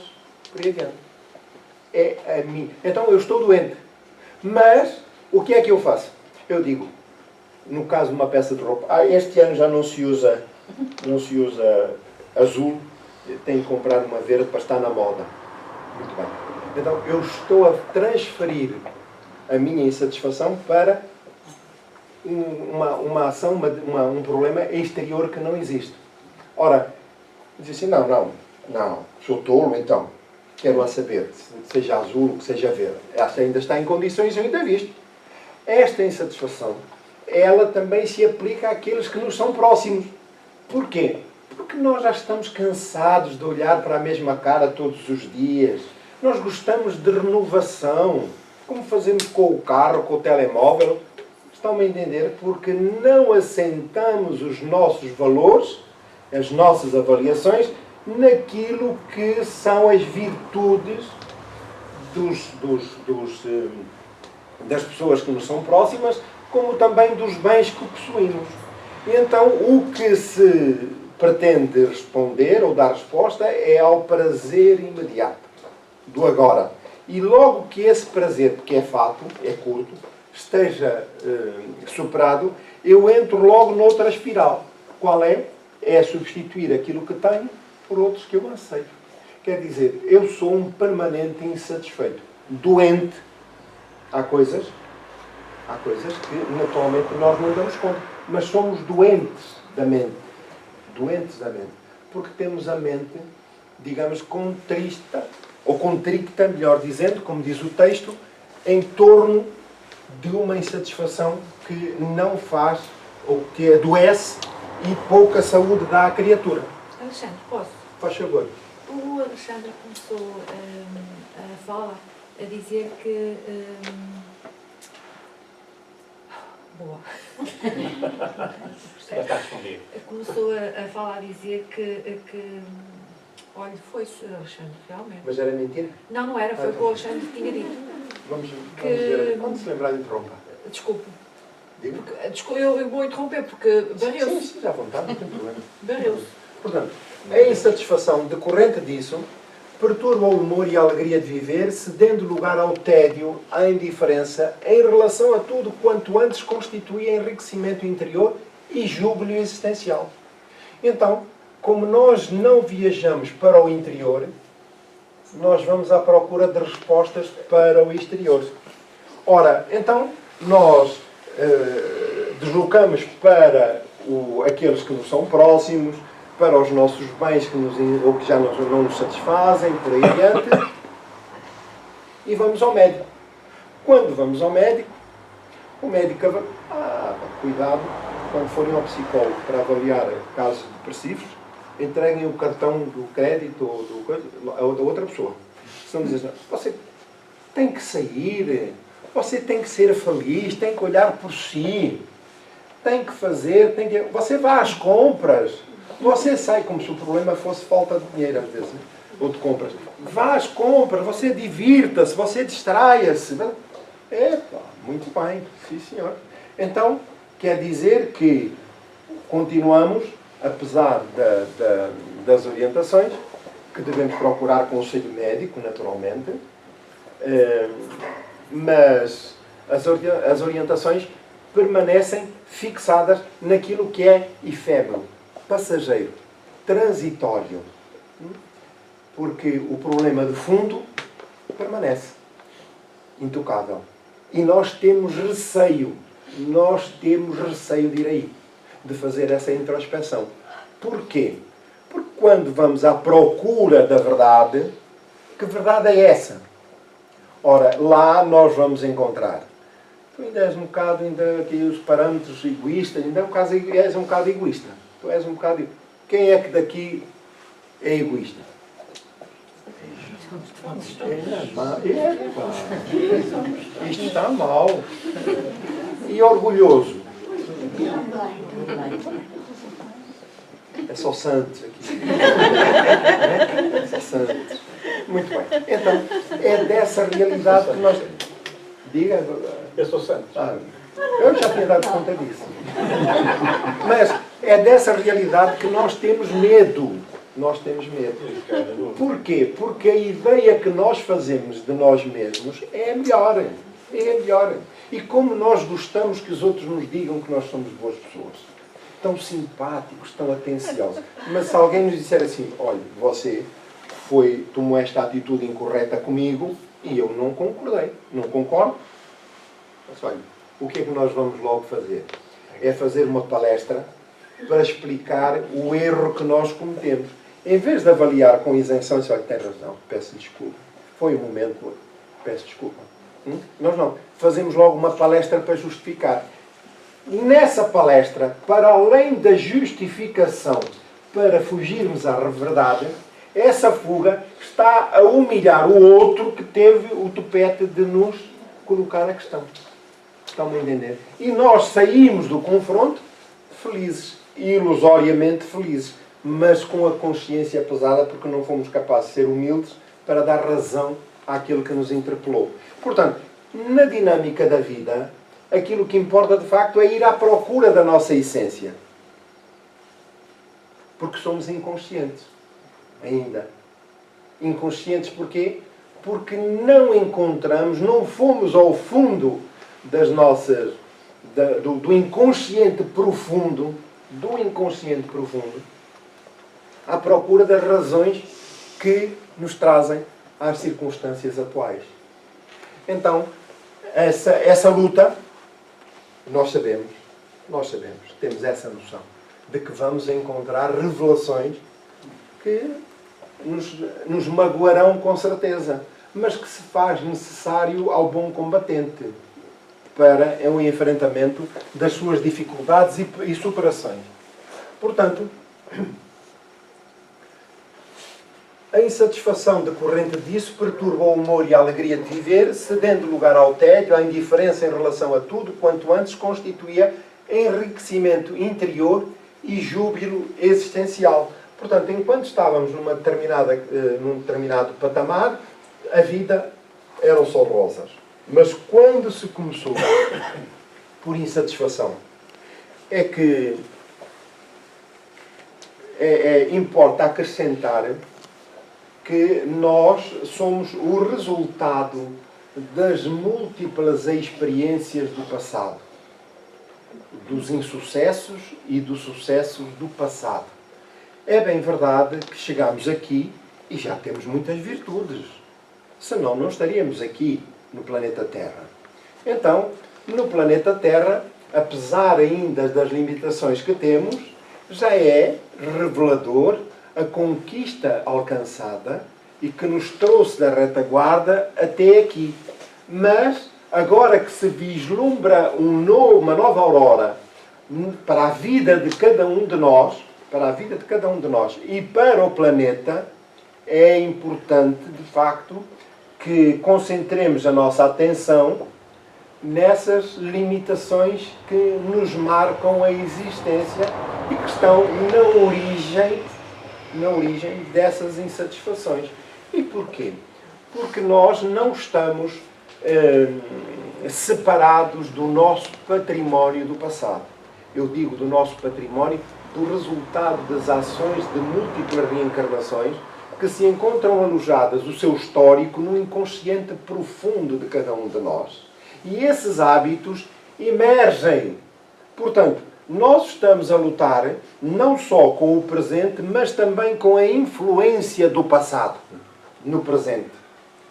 por aí adiante. É a mim. Então eu estou doente. Mas o que é que eu faço? Eu digo, no caso de uma peça de roupa, este ano já não se usa azul, tenho que comprar uma verde para estar na moda. Muito bem. Então eu estou a transferir a minha insatisfação para uma ação, um problema exterior que não existe. Ora, diz assim, não, sou tolo, então, quero lá saber, seja azul, que seja verde. Esta ainda está em condições, eu ainda visto. Esta insatisfação, ela também se aplica àqueles que nos são próximos. Porquê? Porque nós já estamos cansados de olhar para a mesma cara todos os dias. Nós gostamos de renovação, como fazemos com o carro, com o telemóvel. Estão-me a entender? Porque não assentamos os nossos valores, as nossas avaliações, naquilo que são as virtudes das pessoas que nos são próximas, como também dos bens que possuímos. E então, o que se pretende responder ou dar resposta é ao prazer imediato, do agora. E logo que esse prazer, porque é fato, é curto, esteja superado, eu entro logo noutra espiral. Qual é? É substituir aquilo que tenho por outros que eu anseio. Quer dizer, eu sou um permanente insatisfeito. Doente. Há coisas que naturalmente nós não damos conta. Mas somos doentes da mente. Doentes da mente. Porque temos a mente, digamos, contrista, ou contricta, melhor dizendo, como diz o texto, em torno de uma insatisfação que não faz, ou que adoece e pouca saúde dá à criatura. Alexandre, posso? Faz favor. O Alexandre começou a fala a dizer que... Boa. Está respondido. Começou a falar a dizer que olha, foi-se, Alexandre, realmente. Mas era mentira? Não, não era, foi o que o Alexandre tinha dito. Vamos ver. Quando se lembrar, interrompa. Desculpe. Diga. Eu vou interromper porque Sim, barreu-se. sim, já à vontade, não tem problema. Barreu-se. Portanto, a insatisfação decorrente disso perturba o humor e a alegria de viver, cedendo lugar ao tédio, à indiferença, em relação a tudo quanto antes constituía enriquecimento interior e júbilo existencial. Então, como nós não viajamos para o interior, nós vamos à procura de respostas para o exterior. Ora, então, nós deslocamos para aqueles que nos são próximos, para os nossos bens ou que já não nos satisfazem, por aí adiante, e vamos ao médico. Quando vamos ao médico, o médico cuidado, quando forem ao psicólogo para avaliar casos depressivos, entreguem o cartão do crédito ou a outra pessoa. Senão dizem, você tem que sair, você tem que ser feliz, tem que olhar por si, tem que fazer, você vai às compras, você sai como se o problema fosse falta de dinheiro, às vezes, ou de compras. Vá às compras, você divirta-se, você distraia-se. Muito bem, sim senhor. Então, quer dizer que continuamos, apesar das orientações, que devemos procurar conselho médico, naturalmente, mas as orientações permanecem fixadas naquilo que é efêmero, passageiro, transitório. Porque o problema de fundo permanece intocável. E nós temos receio de ir aí, de fazer essa introspeção. Porquê? Porque quando vamos à procura da verdade, que verdade é essa? Ora, lá nós vamos encontrar. Tu ainda és um bocado, ainda aqui os parâmetros egoístas, ainda és um bocado egoísta. Tu és um bocado... Quem é que daqui é egoísta? Isto está mal. E orgulhoso? É só santos aqui. É só santos. Muito bem. Então, é dessa realidade que nós... Diga. Eu sou santo. Eu já tinha dado conta disso. Mas é dessa realidade que nós temos medo. Nós temos medo. Porquê? Porque a ideia que nós fazemos de nós mesmos é melhor. É melhor. E como nós gostamos que os outros nos digam que nós somos boas pessoas. Tão simpáticos, tão atenciosos. Mas se alguém nos disser assim, olha, você tomou esta atitude incorreta comigo e eu não concordei. Não concordo? Mas olha, o que é que nós vamos logo fazer? É fazer uma palestra para explicar o erro que nós cometemos. Em vez de avaliar com isenção, olha, tem razão, peço desculpa. Foi o momento, peço desculpa. Nós não. Fazemos logo uma palestra para justificar. E nessa palestra, para além da justificação para fugirmos à verdade, essa fuga está a humilhar o outro que teve o tupete de nos colocar a questão. Estão-me a entender? E nós saímos do confronto felizes, ilusoriamente felizes, mas com a consciência pesada porque não fomos capazes de ser humildes para dar razão àquilo que nos interpelou. Portanto, na dinâmica da vida, aquilo que importa de facto é ir à procura da nossa essência. Porque somos inconscientes. Ainda. Inconscientes porquê? Porque não encontramos, não fomos ao fundo das nossas... do inconsciente profundo, à procura das razões que nos trazem às circunstâncias atuais. Então, essa luta, nós sabemos, temos essa noção de que vamos encontrar revelações que nos magoarão com certeza, mas que se faz necessário ao bom combatente para o enfrentamento das suas dificuldades e superações. Portanto, a insatisfação decorrente disso perturba o humor e a alegria de viver, cedendo lugar ao tédio, à indiferença em relação a tudo, quanto antes constituía enriquecimento interior e júbilo existencial. Portanto, enquanto estávamos num determinado patamar, a vida eram só rosas. Mas quando se começou por insatisfação, é que importa acrescentar que nós somos o resultado das múltiplas experiências do passado, dos insucessos e dos sucessos do passado. É bem verdade que chegamos aqui e já temos muitas virtudes, senão não estaríamos aqui no planeta Terra. Então, no planeta Terra, apesar ainda das limitações que temos, já é revelador a conquista alcançada e que nos trouxe da retaguarda até aqui. Mas, agora que se vislumbra uma nova aurora para a vida de cada um de nós, e para o planeta, é importante, de facto, que concentremos a nossa atenção nessas limitações que nos marcam a existência e que estão na origem dessas insatisfações. E porquê? Porque nós não estamos separados do nosso património do passado. Eu digo do nosso património, do resultado das ações de múltiplas reencarnações que se encontram alojadas, o seu histórico, no inconsciente profundo de cada um de nós. E esses hábitos emergem. Portanto, nós estamos a lutar não só com o presente, mas também com a influência do passado no presente.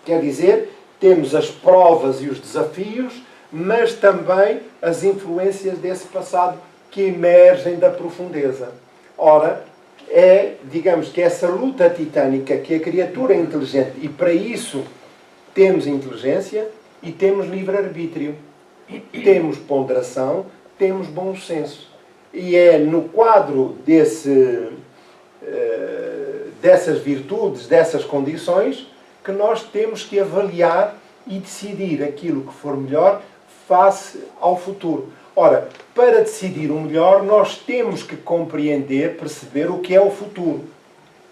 Quer dizer, temos as provas e os desafios, mas também as influências desse passado que emergem da profundeza. Ora, digamos que essa luta titânica que a criatura é inteligente, e para isso temos inteligência e temos livre-arbítrio, temos ponderação, temos bom senso. E é no quadro dessas virtudes, dessas condições, que nós temos que avaliar e decidir aquilo que for melhor face ao futuro. Ora, para decidir o melhor, nós temos que compreender, perceber o que é o futuro.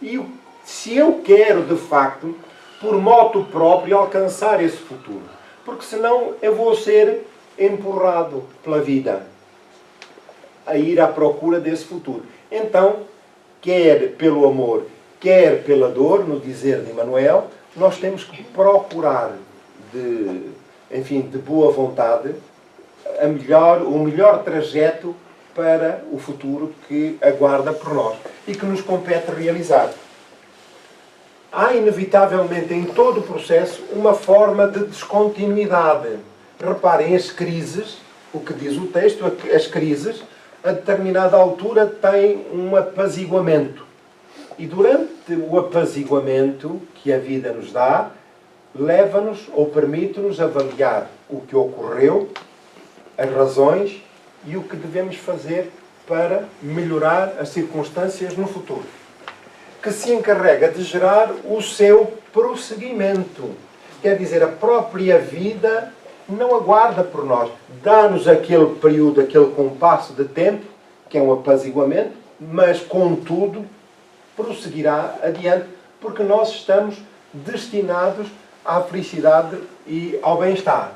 E se eu quero, de facto, por moto próprio, alcançar esse futuro. Porque senão eu vou ser empurrado pela vida a ir à procura desse futuro. Então, quer pelo amor, quer pela dor, no dizer de Emmanuel, nós temos que procurar, de boa vontade, o melhor trajeto para o futuro que aguarda por nós e que nos compete realizar. Há, inevitavelmente, em todo o processo, uma forma de descontinuidade. Reparem, as crises, o que diz o texto, as crises, a determinada altura têm um apaziguamento. E durante o apaziguamento que a vida nos dá, leva-nos ou permite-nos avaliar o que ocorreu, as razões e o que devemos fazer para melhorar as circunstâncias no futuro. Que se encarrega de gerar o seu prosseguimento. Quer dizer, a própria vida não aguarda por nós. Dá-nos aquele período, aquele compasso de tempo, que é um apaziguamento, mas, contudo, prosseguirá adiante, porque nós estamos destinados à felicidade e ao bem-estar.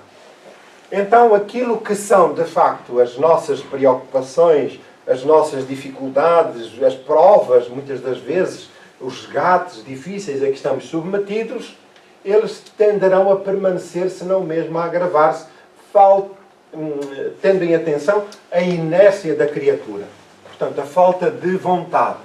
Então, aquilo que são, de facto, as nossas preocupações, as nossas dificuldades, as provas, muitas das vezes, os resgates difíceis a que estamos submetidos, eles tenderão a permanecer, se não mesmo a agravar-se, tendo em atenção a inércia da criatura. Portanto, a falta de vontade.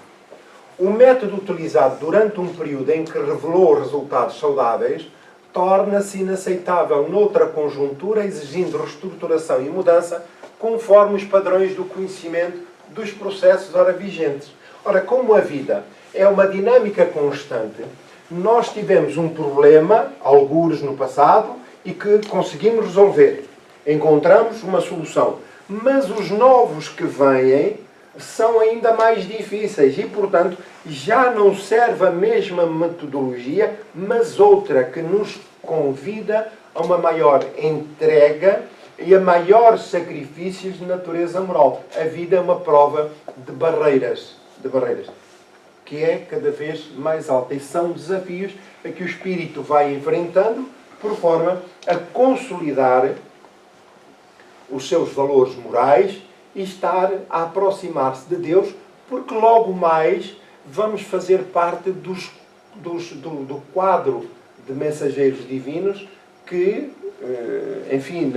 O método utilizado durante um período em que revelou resultados saudáveis torna-se inaceitável noutra conjuntura, exigindo reestruturação e mudança conforme os padrões do conhecimento dos processos ora vigentes. Ora, como a vida é uma dinâmica constante, nós tivemos um problema, algures no passado, e que conseguimos resolver. Encontramos uma solução. Mas os novos que vêm são ainda mais difíceis e, portanto, já não serve a mesma metodologia, mas outra que nos convida a uma maior entrega e a maiores sacrifícios de natureza moral. A vida é uma prova de barreiras, que é cada vez mais alta. E são desafios a que o espírito vai enfrentando por forma a consolidar os seus valores morais e estar a aproximar-se de Deus, porque logo mais vamos fazer parte do quadro de mensageiros divinos que, enfim,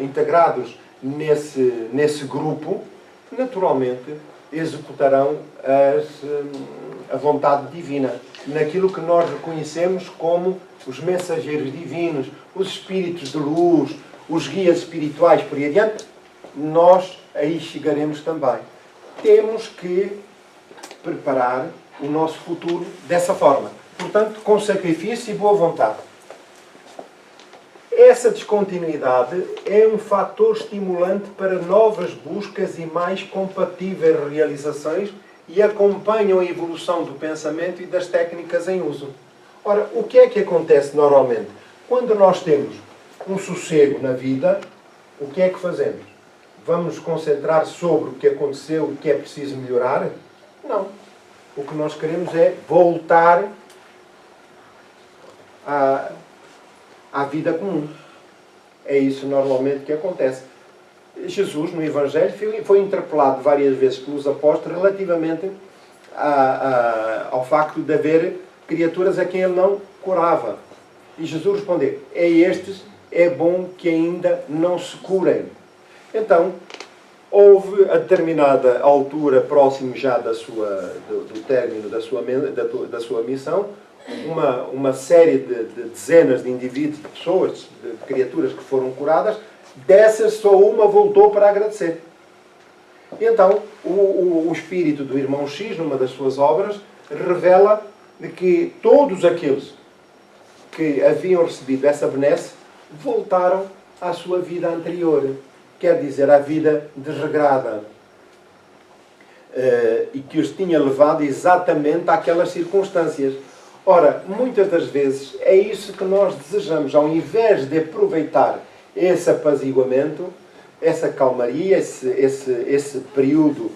integrados nesse grupo, naturalmente executarão a vontade divina, naquilo que nós reconhecemos como os mensageiros divinos, os espíritos de luz, os guias espirituais, por aí adiante. Nós aí chegaremos também. Temos que preparar o nosso futuro dessa forma. Portanto, com sacrifício e boa vontade. Essa descontinuidade é um fator estimulante para novas buscas e mais compatíveis realizações e acompanham a evolução do pensamento e das técnicas em uso. Ora, o que é que acontece normalmente? Quando nós temos um sossego na vida, o que é que fazemos? Vamos nos concentrar sobre o que aconteceu e o que é preciso melhorar? Não. O que nós queremos é voltar à vida comum. É isso normalmente que acontece. Jesus, no Evangelho, foi interpelado várias vezes pelos apóstolos relativamente ao facto de haver criaturas a quem ele não curava. E Jesus respondeu: a estes é bom que ainda não se curem. Então, houve a determinada altura, próximo já do término da sua missão, uma série de dezenas de indivíduos, de pessoas, de criaturas que foram curadas. Dessas, só uma voltou para agradecer. E então, o espírito do irmão X, numa das suas obras, revela de que todos aqueles que haviam recebido essa benesse voltaram à sua vida anterior. Quer dizer, à vida desregrada. E que os tinha levado exatamente àquelas circunstâncias. Ora, muitas das vezes é isso que nós desejamos. Ao invés de aproveitar esse apaziguamento, essa calmaria, esse período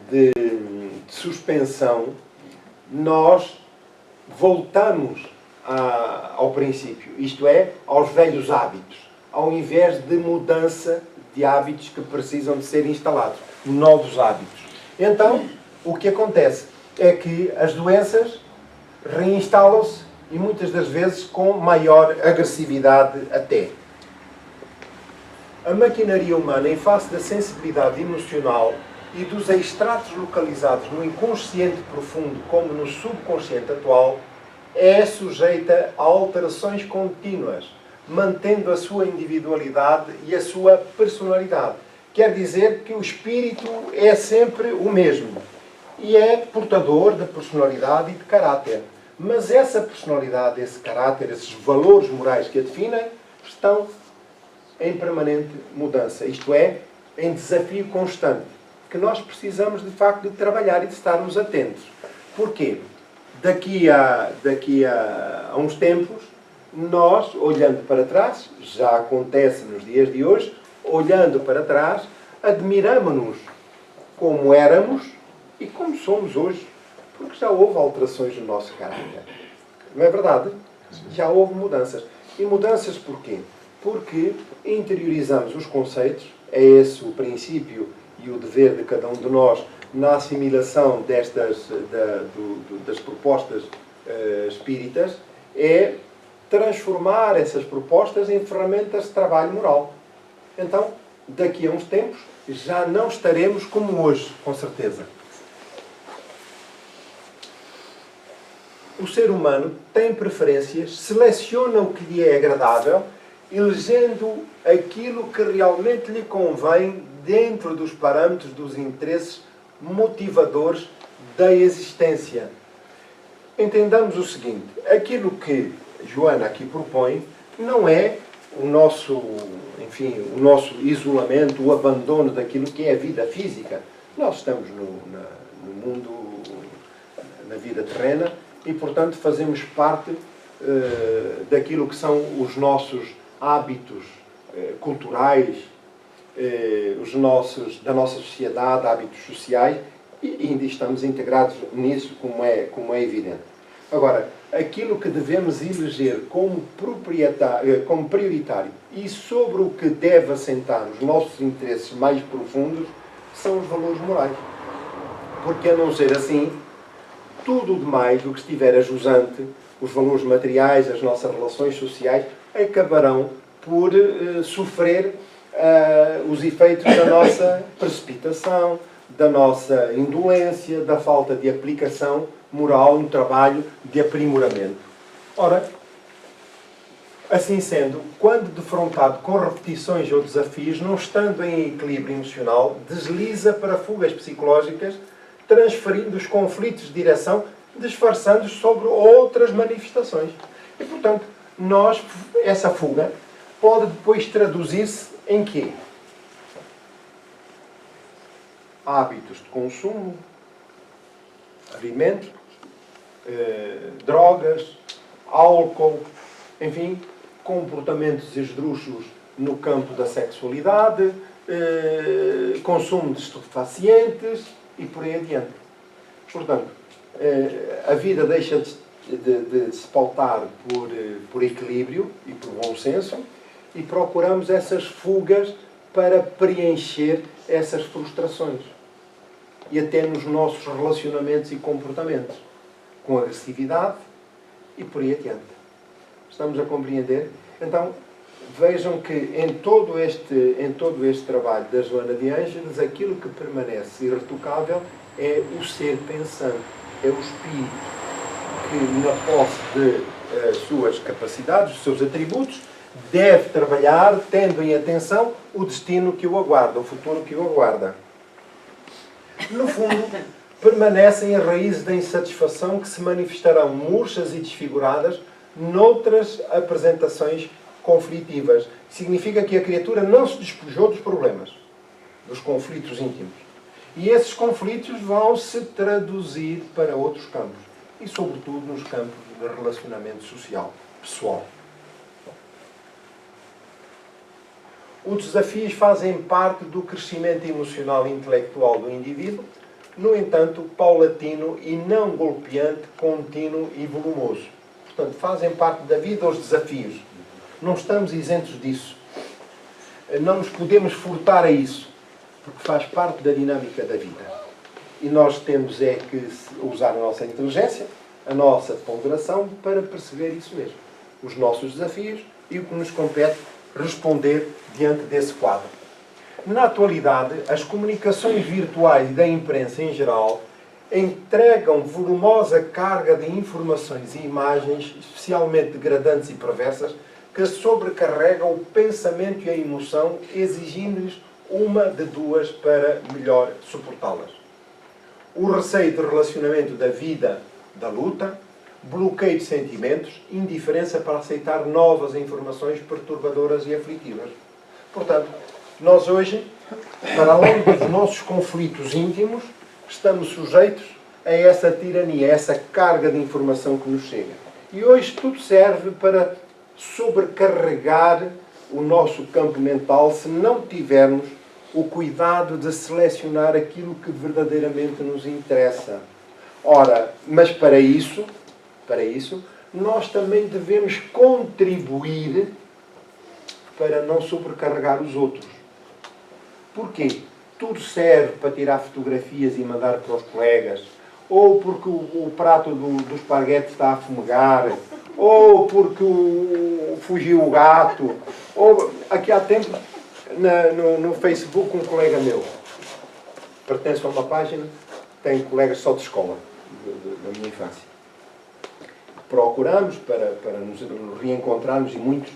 de suspensão, nós voltamos ao princípio, isto é, aos velhos hábitos, ao invés de mudança de hábitos que precisam de ser instalados, novos hábitos. Então, o que acontece é que as doenças reinstalam-se e muitas das vezes com maior agressividade até. A maquinaria humana, em face da sensibilidade emocional e dos extratos localizados no inconsciente profundo como no subconsciente atual, é sujeita a alterações contínuas, mantendo a sua individualidade e a sua personalidade. Quer dizer que o espírito é sempre o mesmo e é portador de personalidade e de caráter. Mas essa personalidade, esse caráter, esses valores morais que a definem, estão em permanente mudança. Isto é, em desafio constante, que nós precisamos, de facto, de trabalhar e de estarmos atentos. Porquê? Daqui a uns tempos, nós, olhando para trás, já acontece nos dias de hoje, olhando para trás, admiramos-nos como éramos e como somos hoje, porque já houve alterações no nosso caráter. Não é verdade? Já houve mudanças. E mudanças porquê? Porque interiorizamos os conceitos, é esse o princípio e o dever de cada um de nós na assimilação das propostas espíritas é transformar essas propostas em ferramentas de trabalho moral. Então, daqui a uns tempos, já não estaremos como hoje, com certeza. O ser humano tem preferências, seleciona o que lhe é agradável, elegendo aquilo que realmente lhe convém dentro dos parâmetros dos interesses motivadores da existência. Entendamos o seguinte: aquilo que Joana aqui propõe não é o nosso isolamento, o abandono daquilo que é a vida física. Nós estamos no mundo, na vida terrena, e, portanto, fazemos parte daquilo que são os nossos hábitos culturais, da nossa sociedade, hábitos sociais, e ainda estamos integrados nisso, como é evidente. Agora, aquilo que devemos eleger como prioritário e sobre o que deve assentar os nossos interesses mais profundos são os valores morais. Porque, a não ser assim, tudo o demais, o que estiver ajusante, os valores materiais, as nossas relações sociais, acabarão por sofrer os efeitos da nossa precipitação, da nossa indolência, da falta de aplicação moral no trabalho de aprimoramento. Ora, assim sendo, quando defrontado com repetições ou desafios, não estando em equilíbrio emocional, desliza para fugas psicológicas, transferindo os conflitos de direção, disfarçando-os sobre outras manifestações. E, portanto, essa fuga pode depois traduzir-se em quê? Hábitos de consumo, alimentos, drogas, álcool, enfim, comportamentos esdrúxulos no campo da sexualidade, consumo de estupefacientes e por aí adiante. Portanto, a vida deixa de se pautar por equilíbrio e por bom senso, e procuramos essas fugas para preencher essas frustrações. E até nos nossos relacionamentos e comportamentos, com agressividade e por aí adiante. Estamos a compreender? Então, vejam que em todo este trabalho da Joana de Ângeles, aquilo que permanece irretocável é o ser pensante, é o espírito que, na posse de suas capacidades, dos seus atributos, deve trabalhar tendo em atenção o destino que o aguarda, o futuro que o aguarda. No fundo, permanecem as raízes da insatisfação que se manifestarão murchas e desfiguradas noutras apresentações conflitivas. Significa que a criatura não se despojou dos problemas, dos conflitos íntimos. E esses conflitos vão se traduzir para outros campos. E, sobretudo, nos campos de relacionamento social, pessoal. Os desafios fazem parte do crescimento emocional e intelectual do indivíduo, no entanto, paulatino e não golpeante, contínuo e volumoso. Portanto, fazem parte da vida os desafios. Não estamos isentos disso. Não nos podemos furtar a isso, porque faz parte da dinâmica da vida. E nós temos que usar a nossa inteligência, a nossa ponderação, para perceber isso mesmo. Os nossos desafios e o que nos compete responder diante desse quadro. Na atualidade, as comunicações virtuais e da imprensa em geral entregam volumosa carga de informações e imagens, especialmente degradantes e perversas, que sobrecarregam o pensamento e a emoção, exigindo-lhes uma de duas para melhor suportá-las. O receio de relacionamento da vida, da luta, bloqueio de sentimentos, indiferença para aceitar novas informações perturbadoras e aflitivas. Portanto, nós hoje, para além dos nossos conflitos íntimos, estamos sujeitos a essa tirania, a essa carga de informação que nos chega. E hoje tudo serve para sobrecarregar o nosso campo mental se não tivermos o cuidado de selecionar aquilo que verdadeiramente nos interessa. Ora, mas para isso, nós também devemos contribuir para não sobrecarregar os outros. Porquê? tudo serve para tirar fotografias e mandar para os colegas, ou porque o prato do esparguete está a fumegar, ou porque fugiu o gato, ou aqui há tempo no Facebook um colega meu, pertence a uma página, tem colegas só de escola, da minha infância. Procuramos para nos reencontrarmos e muitos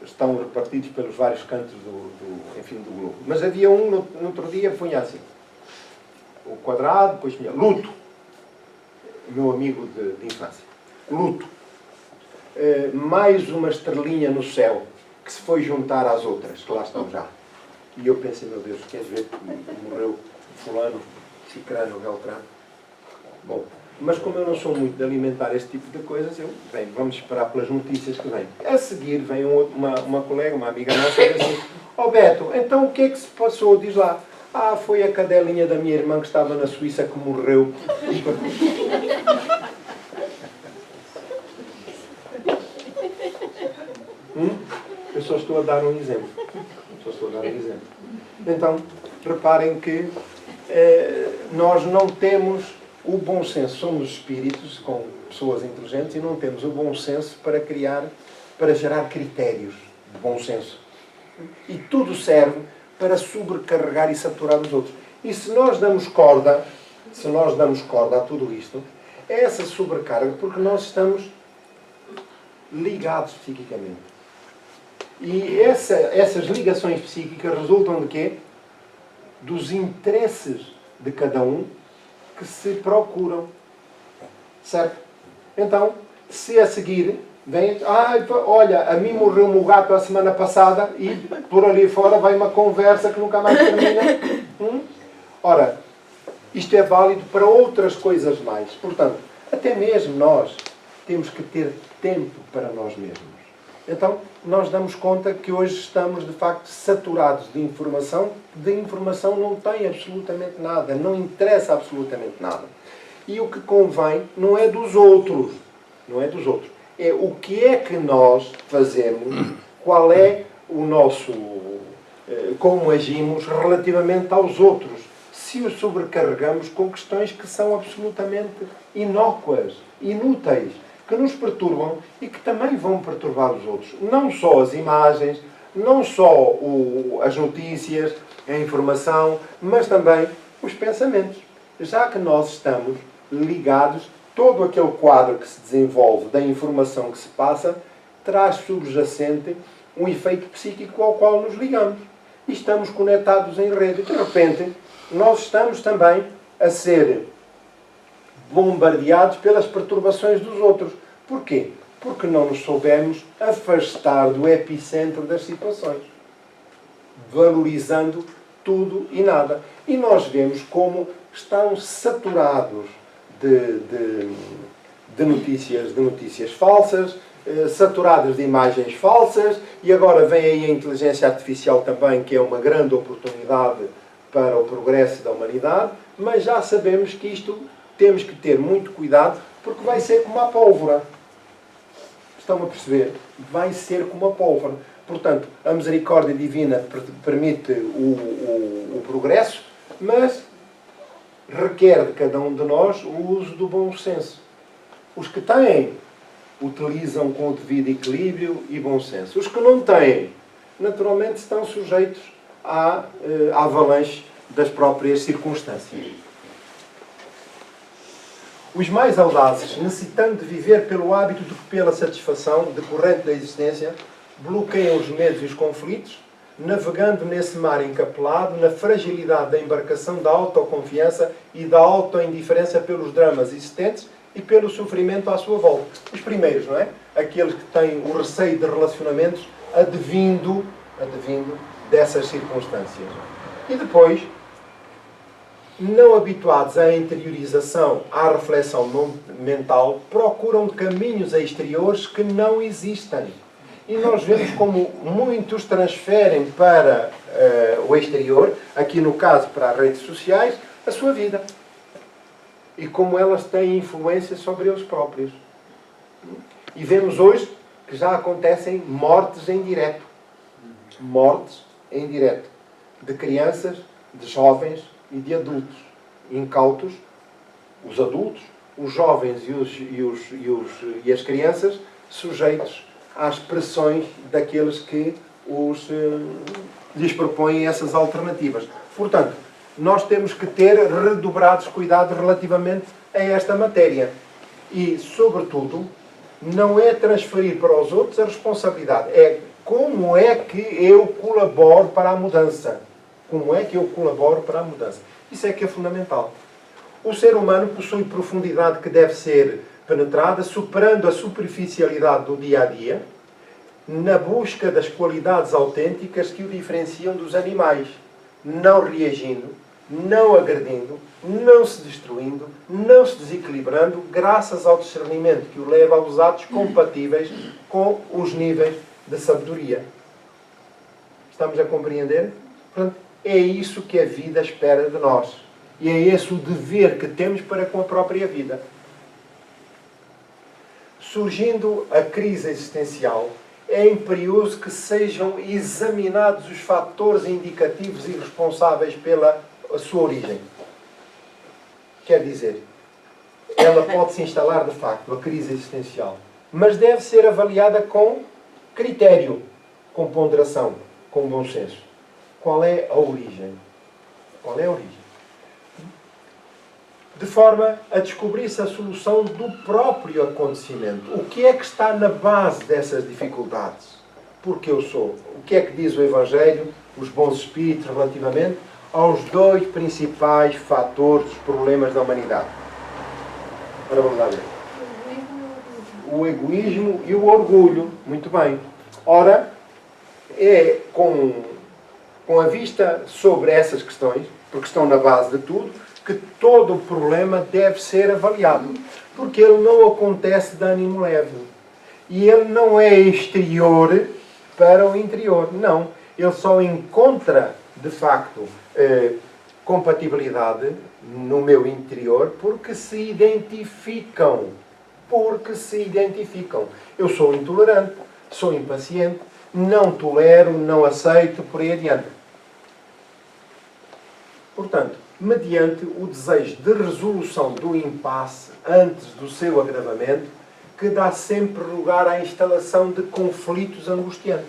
estão repartidos pelos vários cantos do globo. Mas havia um, no outro dia, punha assim, o quadrado, depois punha luto, meu amigo de infância, luto, mais uma estrelinha no céu, que se foi juntar às outras, que lá estão já. E eu pensei, meu Deus, queres ver que morreu fulano, cicrano, beltrano? Bom, mas como eu não sou muito de alimentar este tipo de coisas, vamos esperar pelas notícias que vêm. A seguir vem uma colega, uma amiga nossa, e diz assim, Beto, então o que é que se passou? Diz lá, foi a cadelinha da minha irmã que estava na Suíça que morreu. Eu só estou a dar um exemplo. Então, reparem que nós não temos o bom senso. Somos espíritos com pessoas inteligentes e não temos o bom senso para gerar critérios de bom senso. E tudo serve para sobrecarregar e saturar os outros. E se nós damos corda a tudo isto, é essa sobrecarga porque nós estamos ligados psiquicamente. E essas ligações psíquicas resultam de quê? Dos interesses de cada um que se procuram. Certo? Então, se a seguir vem, olha, a mim morreu-me o gato a semana passada e por ali fora vai uma conversa que nunca mais termina. Ora, isto é válido para outras coisas mais. Portanto, até mesmo nós temos que ter tempo para nós mesmos. Então, nós damos conta que hoje estamos, de facto, saturados de informação. De informação não tem absolutamente nada, não interessa absolutamente nada. E o que convém não é dos outros, é o que é que nós fazemos, qual é o nosso, como agimos relativamente aos outros. Se os sobrecarregamos com questões que são absolutamente inócuas, inúteis, que nos perturbam e que também vão perturbar os outros. Não só as imagens, não só as notícias, a informação, mas também os pensamentos. Já que nós estamos ligados, todo aquele quadro que se desenvolve da informação que se passa, traz subjacente um efeito psíquico ao qual nos ligamos. E estamos conectados em rede. De repente, nós estamos também a ser bombardeados pelas perturbações dos outros. Porquê? Porque não nos soubemos afastar do epicentro das situações, valorizando tudo e nada. E nós vemos como estão saturados de notícias falsas, saturadas de imagens falsas, e agora vem aí a inteligência artificial também, que é uma grande oportunidade para o progresso da humanidade, mas já sabemos que isto temos que ter muito cuidado, porque vai ser como a pólvora. Estão a perceber? Vai ser como a pólvora. Portanto, a misericórdia divina permite o progresso, mas requer de cada um de nós o uso do bom senso. Os que têm, utilizam com o devido equilíbrio e bom senso. Os que não têm, naturalmente estão sujeitos à avalanche das próprias circunstâncias. Os mais audazes, necessitando de viver pelo hábito do que pela satisfação decorrente da existência, bloqueiam os medos e os conflitos, navegando nesse mar encapelado, na fragilidade da embarcação da autoconfiança e da autoindiferença pelos dramas existentes e pelo sofrimento à sua volta. Os primeiros, não é? Aqueles que têm o receio de relacionamentos advindo dessas circunstâncias. E depois, não habituados à interiorização, à reflexão mental, procuram caminhos exteriores que não existem. E nós vemos como muitos transferem para o exterior, aqui no caso para as redes sociais, a sua vida. E como elas têm influência sobre eles próprios. E vemos hoje que já acontecem mortes em direto. Mortes em direto. De crianças de jovens e de adultos incautos, os adultos, os jovens e as crianças, sujeitos às pressões daqueles que lhes propõem essas alternativas. Portanto, nós temos que ter redobrados cuidados relativamente a esta matéria. E, sobretudo, não é transferir para os outros a responsabilidade. É como é que eu colaboro para a mudança. Como é que eu colaboro para a mudança. Isso é que é fundamental. O ser humano possui profundidade que deve ser penetrada, superando a superficialidade do dia-a-dia, na busca das qualidades autênticas que o diferenciam dos animais, não reagindo, não agredindo, não se destruindo, não se desequilibrando, graças ao discernimento que o leva aos atos compatíveis com os níveis de sabedoria. Estamos a compreender? Portanto, é isso que a vida espera de nós. E é esse o dever que temos para com a própria vida. Surgindo a crise existencial, é imperioso que sejam examinados os fatores indicativos e responsáveis pela sua origem. Quer dizer, ela pode se instalar de facto, a crise existencial, mas deve ser avaliada com critério, com ponderação, com bom senso. Qual é a origem? Qual é a origem? De forma a descobrir-se a solução do próprio acontecimento. O que é que está na base dessas dificuldades? Porque eu sou. O que é que diz o Evangelho, os bons espíritos, relativamente aos dois principais fatores dos problemas da humanidade? Ora, vamos lá ver. O egoísmo e o orgulho. Muito bem. Ora, é com a vista sobre essas questões, porque estão na base de tudo, que todo o problema deve ser avaliado. Porque ele não acontece de ânimo leve. E ele não é exterior para o interior. Não. Ele só encontra, de facto, compatibilidade no meu interior porque se identificam. Porque se identificam. Eu sou intolerante, sou impaciente, não tolero, não aceito, por aí adiante. Portanto, mediante o desejo de resolução do impasse antes do seu agravamento, que dá sempre lugar à instalação de conflitos angustiantes.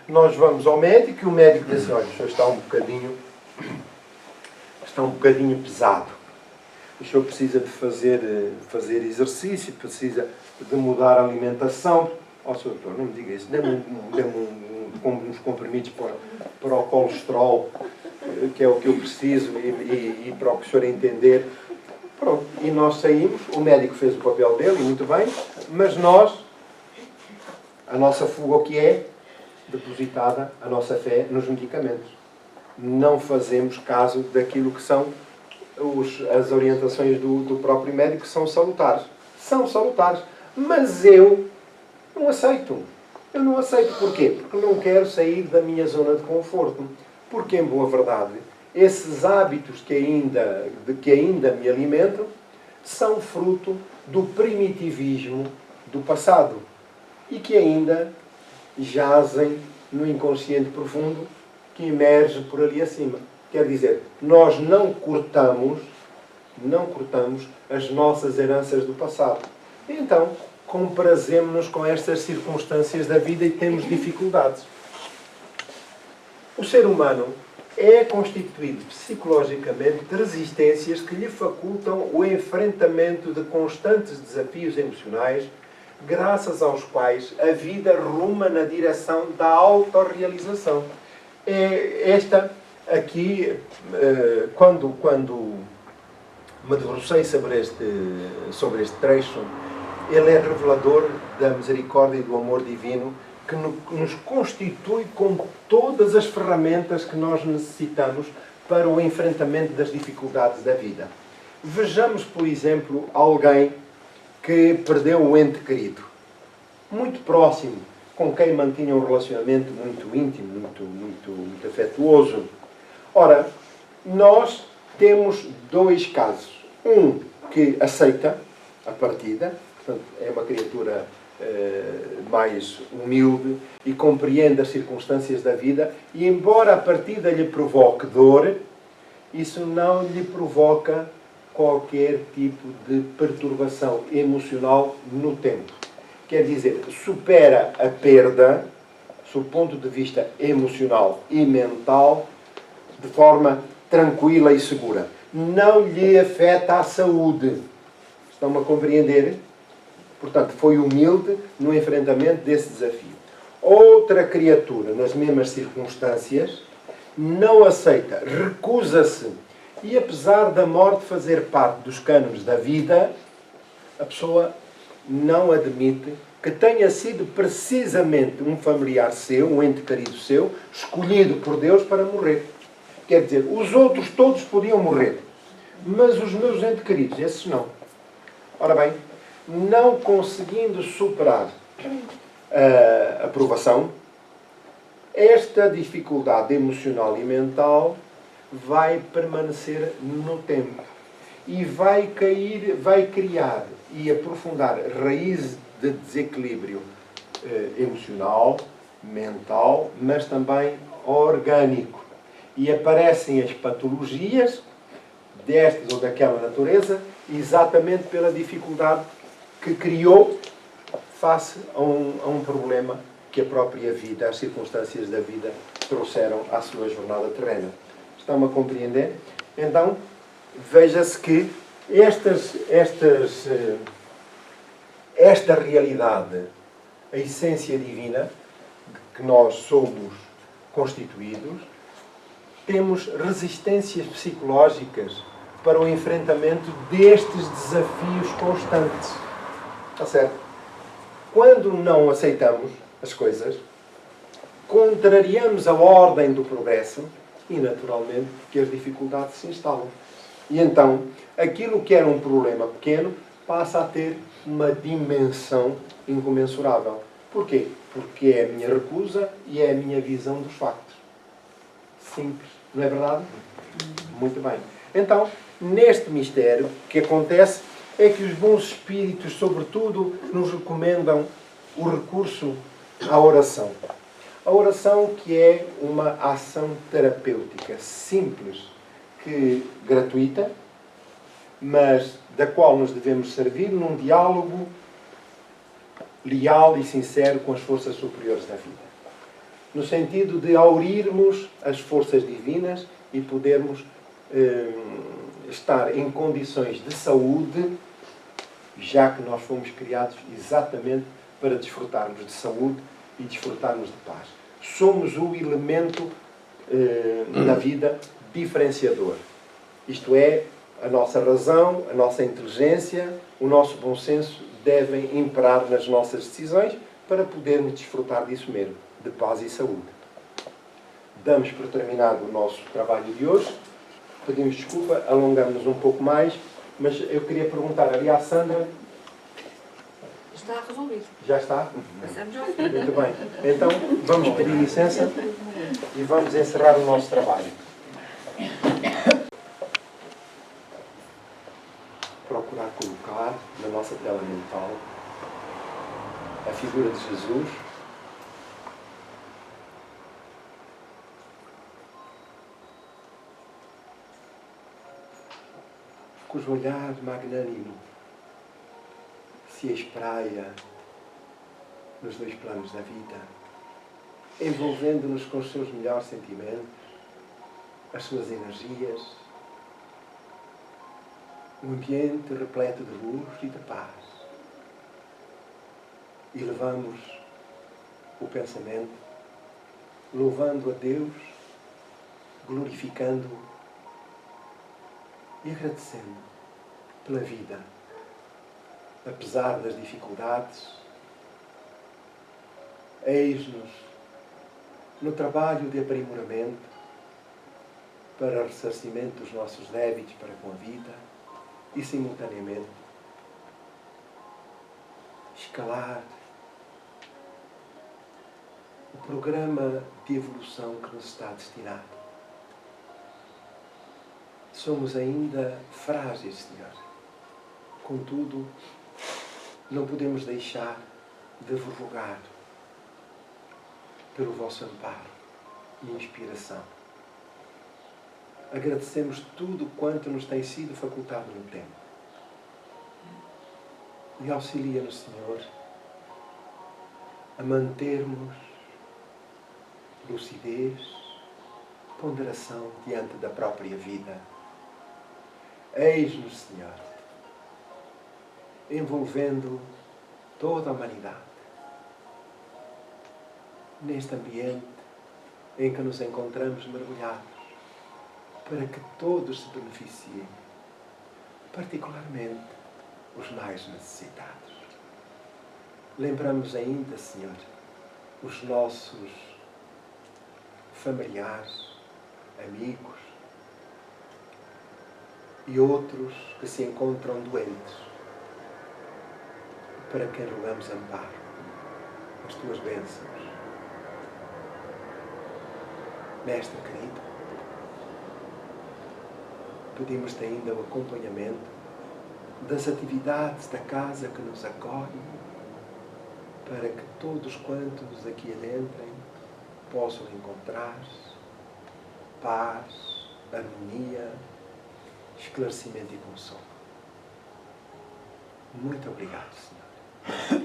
Nós vamos ao médico e o médico diz assim, olha, o senhor está um bocadinho pesado. O senhor precisa de fazer exercício, precisa de mudar a alimentação. Ó, senhor doutor, não me diga isso. Dê-me uns comprimidos para o colesterol, que é o que eu preciso, e para o que o senhor entender. Pronto. E nós saímos, o médico fez o papel dele, muito bem, mas a nossa fuga, o que é? Depositada a nossa fé nos medicamentos. Não fazemos caso daquilo que são as orientações do próprio médico, que são salutares. São salutares. Mas eu não aceito. Eu não aceito. Porquê? Porque não quero sair da minha zona de conforto. Porque, em boa verdade, esses hábitos de que ainda me alimento são fruto do primitivismo do passado e que ainda jazem no inconsciente profundo que emerge por ali acima. Quer dizer, nós não cortamos as nossas heranças do passado. E então, comprazemos-nos com estas circunstâncias da vida e temos dificuldades. O ser humano é constituído psicologicamente de resistências que lhe facultam o enfrentamento de constantes desafios emocionais, graças aos quais a vida ruma na direção da autorrealização. Esta aqui, quando me debrucei sobre este trecho, ele é revelador da misericórdia e do amor divino que nos constitui com todas as ferramentas que nós necessitamos para o enfrentamento das dificuldades da vida. Vejamos, por exemplo, alguém que perdeu um ente querido, muito próximo, com quem mantinha um relacionamento muito íntimo, muito afetuoso. Ora, nós temos dois casos. Um que aceita a partida, portanto, é uma criatura mais humilde e compreende as circunstâncias da vida, e embora a partida lhe provoque dor, isso não lhe provoca qualquer tipo de perturbação emocional no tempo. Quer dizer, supera a perda, sob o ponto de vista emocional e mental, de forma tranquila e segura. Não lhe afeta a saúde. Estão-me a compreender? Portanto, foi humilde no enfrentamento desse desafio. Outra criatura, nas mesmas circunstâncias, não aceita, recusa-se. E apesar da morte fazer parte dos cânones da vida, a pessoa não admite que tenha sido precisamente um familiar seu, um ente querido seu, escolhido por Deus para morrer. Quer dizer, os outros todos podiam morrer, mas os meus entes queridos, esses não. Ora bem, não conseguindo superar a provação, esta dificuldade emocional e mental vai permanecer no tempo e vai criar e aprofundar raízes de desequilíbrio emocional, mental, mas também orgânico. E aparecem as patologias destas ou daquela natureza exatamente pela dificuldade que criou face a um problema que a própria vida, as circunstâncias da vida trouxeram à sua jornada terrena. Estão-me a compreender? Então, veja-se que esta realidade, a essência divina, que nós somos constituídos, temos resistências psicológicas para o enfrentamento destes desafios constantes. Está certo? Quando não aceitamos as coisas, contrariamos a ordem do progresso e, naturalmente, que as dificuldades se instalam. E então, aquilo que era um problema pequeno passa a ter uma dimensão incomensurável. Porquê? Porque é a minha recusa e é a minha visão dos factos. Simples. Não é verdade? Muito bem. Então, neste mistério, o que acontece é que os bons espíritos, sobretudo, nos recomendam o recurso à oração. A oração que é uma ação terapêutica simples, gratuita, mas da qual nos devemos servir num diálogo leal e sincero com as forças superiores da vida. No sentido de aurirmos as forças divinas e podermos estar em condições de saúde, já que nós fomos criados exatamente para desfrutarmos de saúde e desfrutarmos de paz. Somos o elemento na vida diferenciador. Isto é, a nossa razão, a nossa inteligência, o nosso bom senso devem imperar nas nossas decisões para podermos desfrutar disso mesmo, de paz e saúde. Damos por terminado o nosso trabalho de hoje. Pedimos desculpa, alongamos um pouco mais, mas eu queria perguntar ali à Sandra. Está resolvido. Já está? Passamos ao fim. Muito bem. Então, vamos pedir licença e vamos encerrar o nosso trabalho. Procurar colocar na nossa tela mental a figura de Jesus, cujo olhar magnânimo se espraia nos dois planos da vida, envolvendo-nos com os seus melhores sentimentos, as suas energias, um ambiente repleto de luz e de paz. E levamos o pensamento, louvando a Deus, glorificando-o e agradecendo pela vida. Apesar das dificuldades, eis-nos no trabalho de aprimoramento para ressarcimento dos nossos débitos para com a vida e, simultaneamente, escalar o programa de evolução que nos está destinado. Somos ainda frágeis, Senhor. Contudo, não podemos deixar de vos rogar pelo vosso amparo e inspiração. Agradecemos tudo quanto nos tem sido facultado no tempo. E auxilia-nos, Senhor, a mantermos lucidez, ponderação diante da própria vida. Eis-nos, Senhor, envolvendo toda a humanidade neste ambiente em que nos encontramos mergulhados, para que todos se beneficiem, particularmente os mais necessitados. Lembramos ainda, Senhor, os nossos familiares, amigos e outros que se encontram doentes, para quem rogamos amparo, as tuas bênçãos. Mestre querido, pedimos-te ainda o acompanhamento das atividades da casa que nos acolhe, para que todos quantos aqui adentrem possam encontrar paz, harmonia, esclarecimento e consolo. Muito obrigado, Senhor.